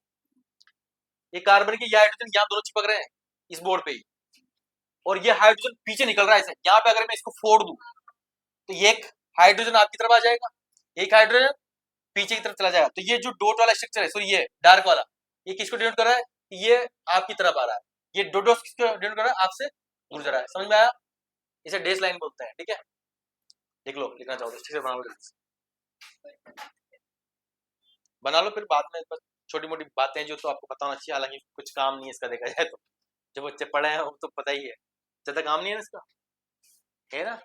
ये कार्बन के ये हाइड्रोजन यहाँ दोनों चिपक रहे हैं इस बोर्ड पे ही, और ये हाइड्रोजन पीछे निकल रहा है ऐसे, यहाँ पे अगर मैं इसको फोड़ दूं तो ये एक हाइड्रोजन आपकी तरफ आ जाएगा, एक हाइड्रोजन पीछे की तरफ चला जाएगा, तो ये जो डॉट वाला स्ट्रक्चर है, सॉरी ये डार्क वाला, ये किसको डिनोट कर रहा है, ये आपकी तरफ आ रहा है, ये डॉट डॉट किसको डिनोट कर रहा है, आपसे दूर जा रहा है, समझ में आया, इसे डेश लाइन बोलते हैं, ठीक है, देख लो, लिखना चाहो तो ठीक से बना लो, बना लो, फिर बाद में बस छोटी मोटी बातें जो तो आपको पता होना चाहिए, हालांकि कुछ काम नहीं है इसका, देखा जाए तो जो बच्चे पढ़े हैं वो तो पता ही है, ज्यादा काम नहीं है ना इसका, है ना,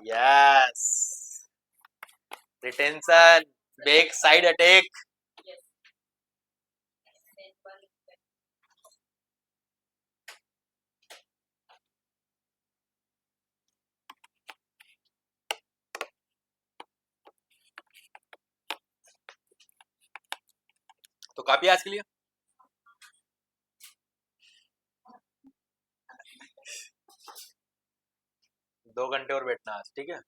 yes, retention, back side attack, तो काफी आज के लिए, 2 घंटे और बैठना आज, ठीक है?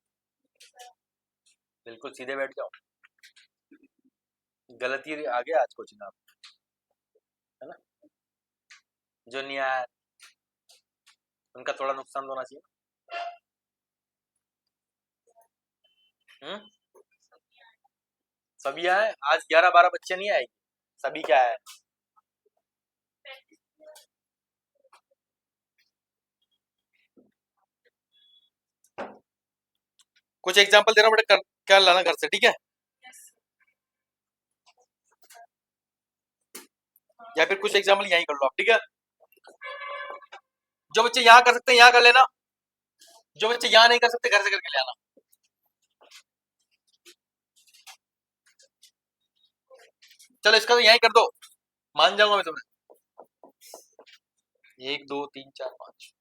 बिल्कुल सीधे बैठ जाओ। गलती आ गया आज कोचिंग आप, है ना? जो नहीं आया उनका थोड़ा नुकसान तो होना चाहिए। हम्म। सभी आए आज, 11-12 बच्चे नहीं आए, सभी क्या है। कुछ एग्जांपल दे रहा हूँ बेटा, क्या लाना घर से, ठीक है? या फिर कुछ एग्जांपल यहीं कर लो आप, ठीक है? जो बच्चे यहाँ कर सकते हैं यहाँ कर लेना, जो बच्चे यहाँ नहीं कर सकते घर से करके ले आना। चलो इसका तो यहीं कर दो, मान जाऊंगा मैं तुम्हें। 1 2 3 4 5।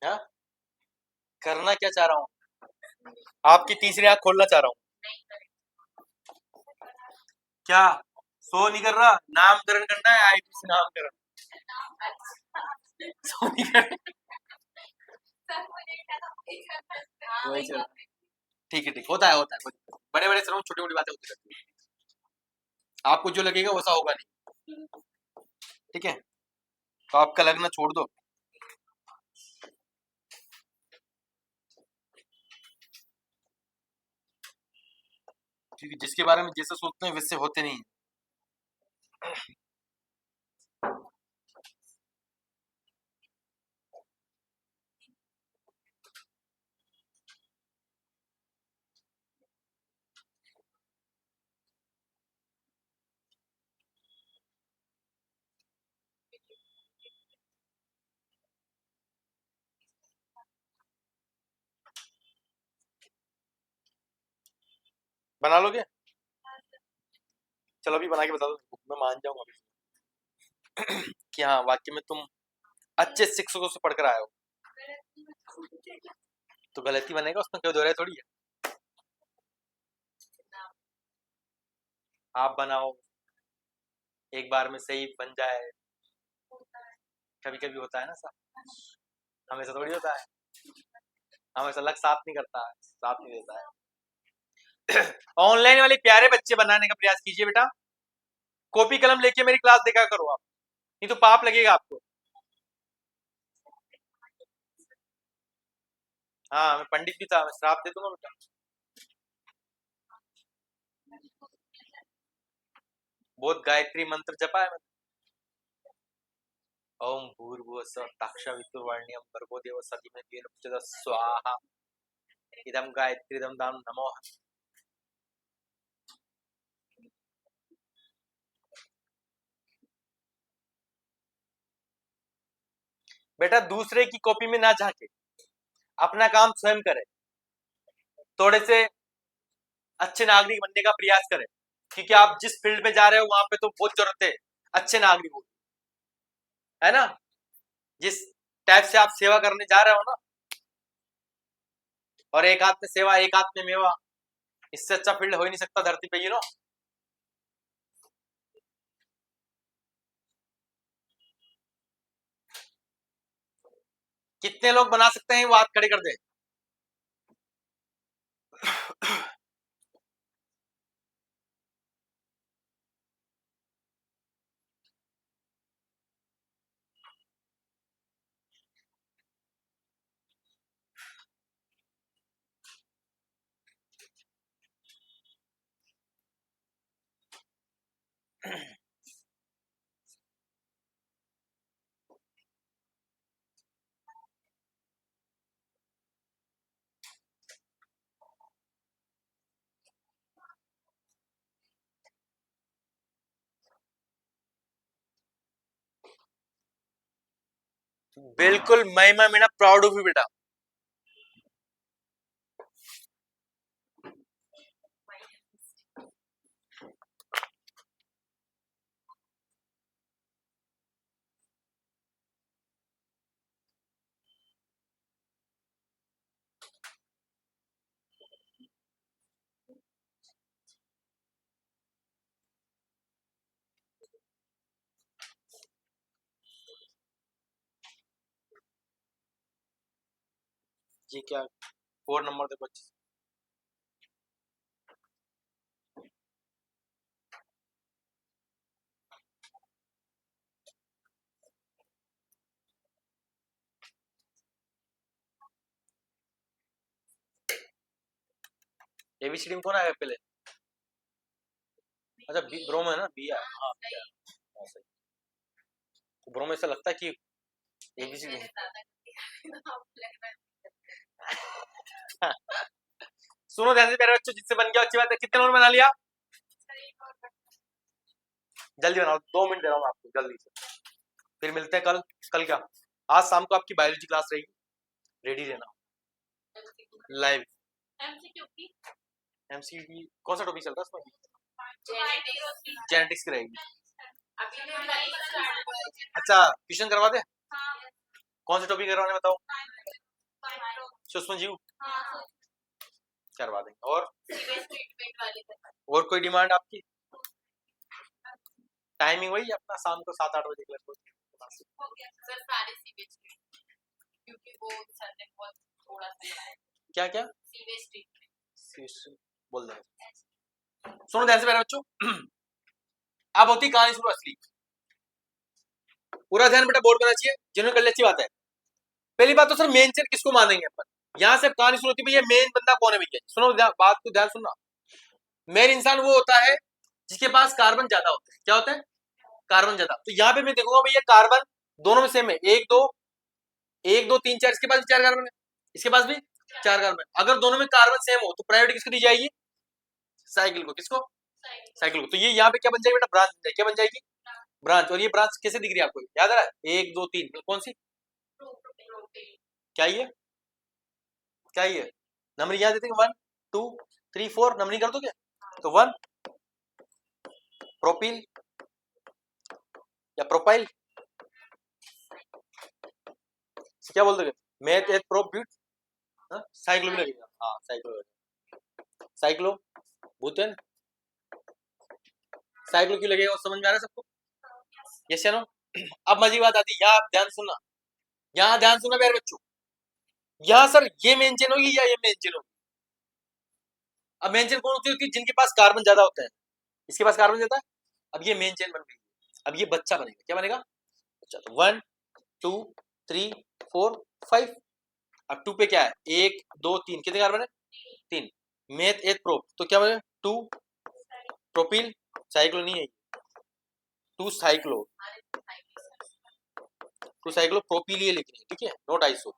हाँ, करना क्या चाह रहा हूँ, आपकी तीसरी आंख खोलना चाह रहा हूँ। क्या सो नहीं कर रहा, नामकरण करना है, आईटी से नामकरण। सो नहीं कर, वही चल, ठीक है, ठीक होता है बड़े बड़े शहरों में छोटी मोटी बातें होती रहती है, आपको जो लगेगा वैसा होगा नहीं, ठीक है? तो आपका लगना छोड़ दो। क्योंकि जिसके बारे में जैसे सोचते हैं वैसे होते नहीं। बना लोगे? चलो अभी बना के बता दो, मैं मान जाऊंगा अभी कि हाँ वाक्य में तुम अच्छे शिक्षकों से पढ़कर आए हो। तो गलती बनेगा, उसमें कोई दो राय थोड़ी है। आप बनाओ, एक बार में सही बन जाए, कभी कभी होता है ना सर, हमेशा थोड़ी होता है, हमेशा लक साथ नहीं करता है, साथ नहीं देता है। ऑनलाइन वाले प्यारे बच्चे बनाने का प्रयास कीजिए बेटा, कॉपी कलम लेके मेरी क्लास देखा करो आप, नहीं तो पाप लगेगा आपको। हाँ मैं पंडित भी था, मैं श्राप दे दूंगा बेटा। बहुत गायत्री मंत्र जपा है मैंने। ओम भूर्भुवः स्वः तत्सवितुर्वरेण्यं भर्गो देवस्य धीमहि धियो यो न प्रचोदयात् स्वाहा। इदं गायत्री इदं दान नमो। बेटा दूसरे की कॉपी में ना झांके, अपना काम स्वयं करे, थोड़े से अच्छे नागरिक बनने का प्रयास करें, क्योंकि आप जिस फील्ड में जा रहे हो वहां पे तो बहुत जरूरत है अच्छे नागरिकों की, है ना? जिस टाइप से आप सेवा करने जा रहे हो ना, और एक हाथ में सेवा एक हाथ में मेवा, इससे अच्छा फील्ड हो ही नहीं सकता धरती पे, यू नो। कितने लोग बना सकते हैं वो हाथ खड़े कर दे। बिल्कुल महिमा मीना प्राउड ऑफ यू बेटा। ये क्या 4 नंबर देखो अच्छे से। एबीसीडी में कौन आएगा पहले? अच्छा ब्रोमो है ना, बी है। हाँ बी है। हाँ, सही। तो ब्रोमो ऐसा लगता है कि एबीसीडी मैंने ज्यादा करके आपको लग रहा सुनो ध्यान से प्यारे बच्चों, जिससे बन गया अच्छी बात है। कितने नंबर बना लिया? है। जल्दी बनाओ, 2 मिनट दे रहा हूँ आपको, जल्दी से। फिर मिलते हैं कल। कल क्या, आज शाम को आपकी बायोलॉजी क्लास रहेगी, रेडी रहना लाइव। एमसीक्यू की एमसीक्यू कौन सा टॉपिक चल रहा है उसमें? जेनेटिक्स जेनेटिक्स की रहेगी। अभी तो कल स्टार्ट हुआ है। अच्छा ट्यूशन करवा दे, हाँ कौन सा टॉपिक करवाने बताओ? माइक्रो सूक्ष्म जीव हाँ करवा देंगे। और सीवेज ट्रीटमेंट वाले का और कोई डिमांड आपकी? टाइमिंग वही अपना शाम को 7-8 बजे क्लास होती है। हो गया सर सारे सीवेज क्योंकि वो सर ने बहुत थोड़ा सा बताया क्या क्या सीवेज ट्रीटमेंट बोल दें। सुनो ध्यान से मेरे बच्चों, अब होती कहानी शुरू असली। पूरा ध्यान बेटा बोर्ड करना चाहिए, जिन्होंने कर लिया अच्छी बात है। पहली बात तो सर मेन चेन किसको मानेंगे अपन, यहाँ से कहानी शुरू होती है भैया मेन बंदा कौन है भैया। सुनो बात को ध्यान सुनना। मेन इंसान वो होता है जिसके पास कार्बन ज्यादा होते हैं। क्या होता है? कार्बन ज्यादा। तो यहाँ पे मैं देखूंगा भैया कार्बन दोनों में सेम है, 1 2 3 4। इसके पास भी 4 कार्बन है, इसके पास भी 4 कार्बन है। अगर दोनों में कार्बन सेम हो तो प्रायोरिटी किसको दी जाएगी? साइकिल को। किसको? साइकिल को। तो ये यहाँ पे क्या बन जाएगी बेटा? ब्रांच बन जाएगी। क्या बन जाएगी? ब्रांच। और ये ब्रांच कैसे दिख रही है आपको, याद आ रहा है? 1 2 3 कौन सी? क्या ये? क्या ये नंबर याद देते हैं? 1 2 3 4 नंबरिंग कर दोगे तो 1 प्रोपिल या प्रोपाइल, क्या बोल दोगे? मेथ एथ प्रो ब्यूट, साइक्लो भी लगेगा। हाँ साइक्लो, साइक्लो बुटेन, साइक्लो क्यों लगेगा समझ में आ रहा है सबको? यस या नो? अब मजी बात आती है, यहाँ आप ध्यान सुनना, यहाँ ध्यान सुनना प्यारे बच्चों। यहाँ सर ये मेन चेन होगी या ये मेन चेन होगी? अब मेन चेन कौन होती है? जिनके पास कार्बन ज्यादा होता है। इसके पास कार्बन ज्यादा है, अब ये मेन चेन बन गई। अब ये बच्चा बनेगा। क्या बनेगा? बच्चा। तो 1 2 3 4 5। अब 2 पे क्या है? 1 2 3 कितने कार्बन है? 3। मेथ एथ प्रो तो क्या बने? 2 प्रोपिल, साइक्लो नहीं है, 2 साइक्लो, 2 साइक्लो प्रोपिल ये लिखनी है, ठीक है? Note iso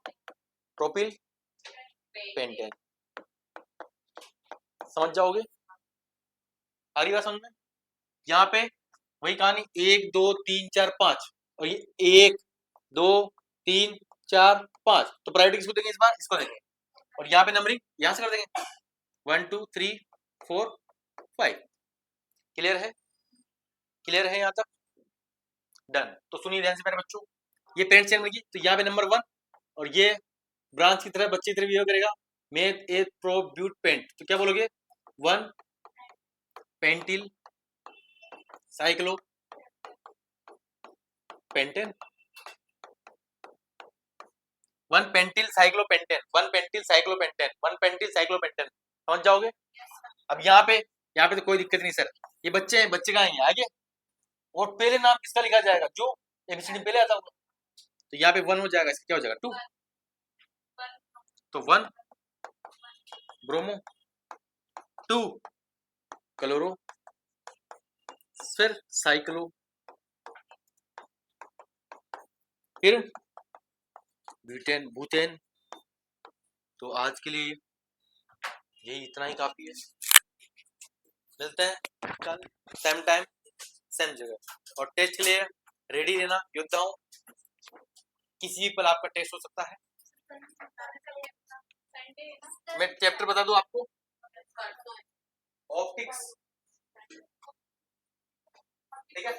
propyl pentane. समझ जाओगे? आ रही बात समझ में? यहाँ पे वही कहानी 1 2 3 4 5 और ये 1 2 3 4 5। तो प्रायोरिटी किसको देंगे इस बार? इसको देंगे। और यहाँ पे नंबरिंग यहाँ से कर देंगे 1 2 3 4 5। क्लियर है? क्लियर है यहाँ तक? डन। तो सुनिए ध्यान से मेरे बच्चों, ये पेरेंट चेन बनेगी तो यहाँ पे नंबर 1 और ये ब्रांच की तरह बच्चे की तरह बिहेव करेगा। Meth eth pro but paint तो क्या बोलोगे? 1 pentyl cyclo pentane, 1 pentyl cyclo pentane, 1 pentyl cyclo pentane, 1 pentyl cyclo pentane. समझ जाओगे? अब यहाँ पे तो कोई दिक्कत नहीं सर, ये बच्चे हैं, बच्चे कहाँ हैं? आगे। और पहले नाम किसका लिखा जाएगा? जो एबीसीडी पहले आता होगा। तो यहाँ पे 1 हो जाएगा, इसका क्या हो जाएगा? 2। तो 1 ब्रोमो, 2 क्लोरो, फिर साइक्लो, फिर ब्यूटेन बुटेन। तो आज के लिए यही इतना ही काफी है। मिलते हैं कल सेम टाइम सेम जगह। और टेस्ट के लिए रेडी रहना योद्धाओं, किसी भी पल आपका टेस्ट हो सकता है। मैं चैप्टर बता दूं आपको, ऑप्टिक्स, ठीक है?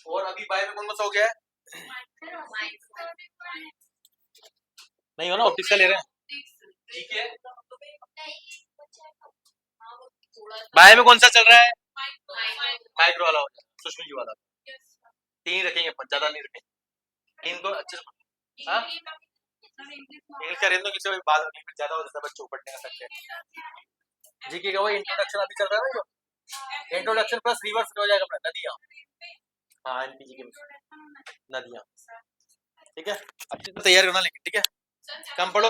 और अभी बायो में कौन सा हो गया है? नहीं हो ना, ऑप्टिक्स का ले रहे हैं, ठीक है? बायो में कौन सा चल रहा है? माइक्रो वाला हो गया, सूक्ष्म जीव वाला। 3 रखेंगे, ज्यादा नहीं रखेंगे, 3 को अच्छे से। हाँ इंग्लिश का रेंदो किसी भी बात नहीं, फिर ज्यादा हो जाता है बच्चों को पढ़ने का सब्जेक्ट। जीके का वही इंट्रोडक्शन अभी चल रहा है ना, जो इंट्रोडक्शन प्लस रिवर्स हो जाएगा अपना नदियाँ। हाँ एनपीजी के नदियाँ। ठीक है, अच्छी तरह तैयार करना लेकिन, ठीक है, कम पढ़ो।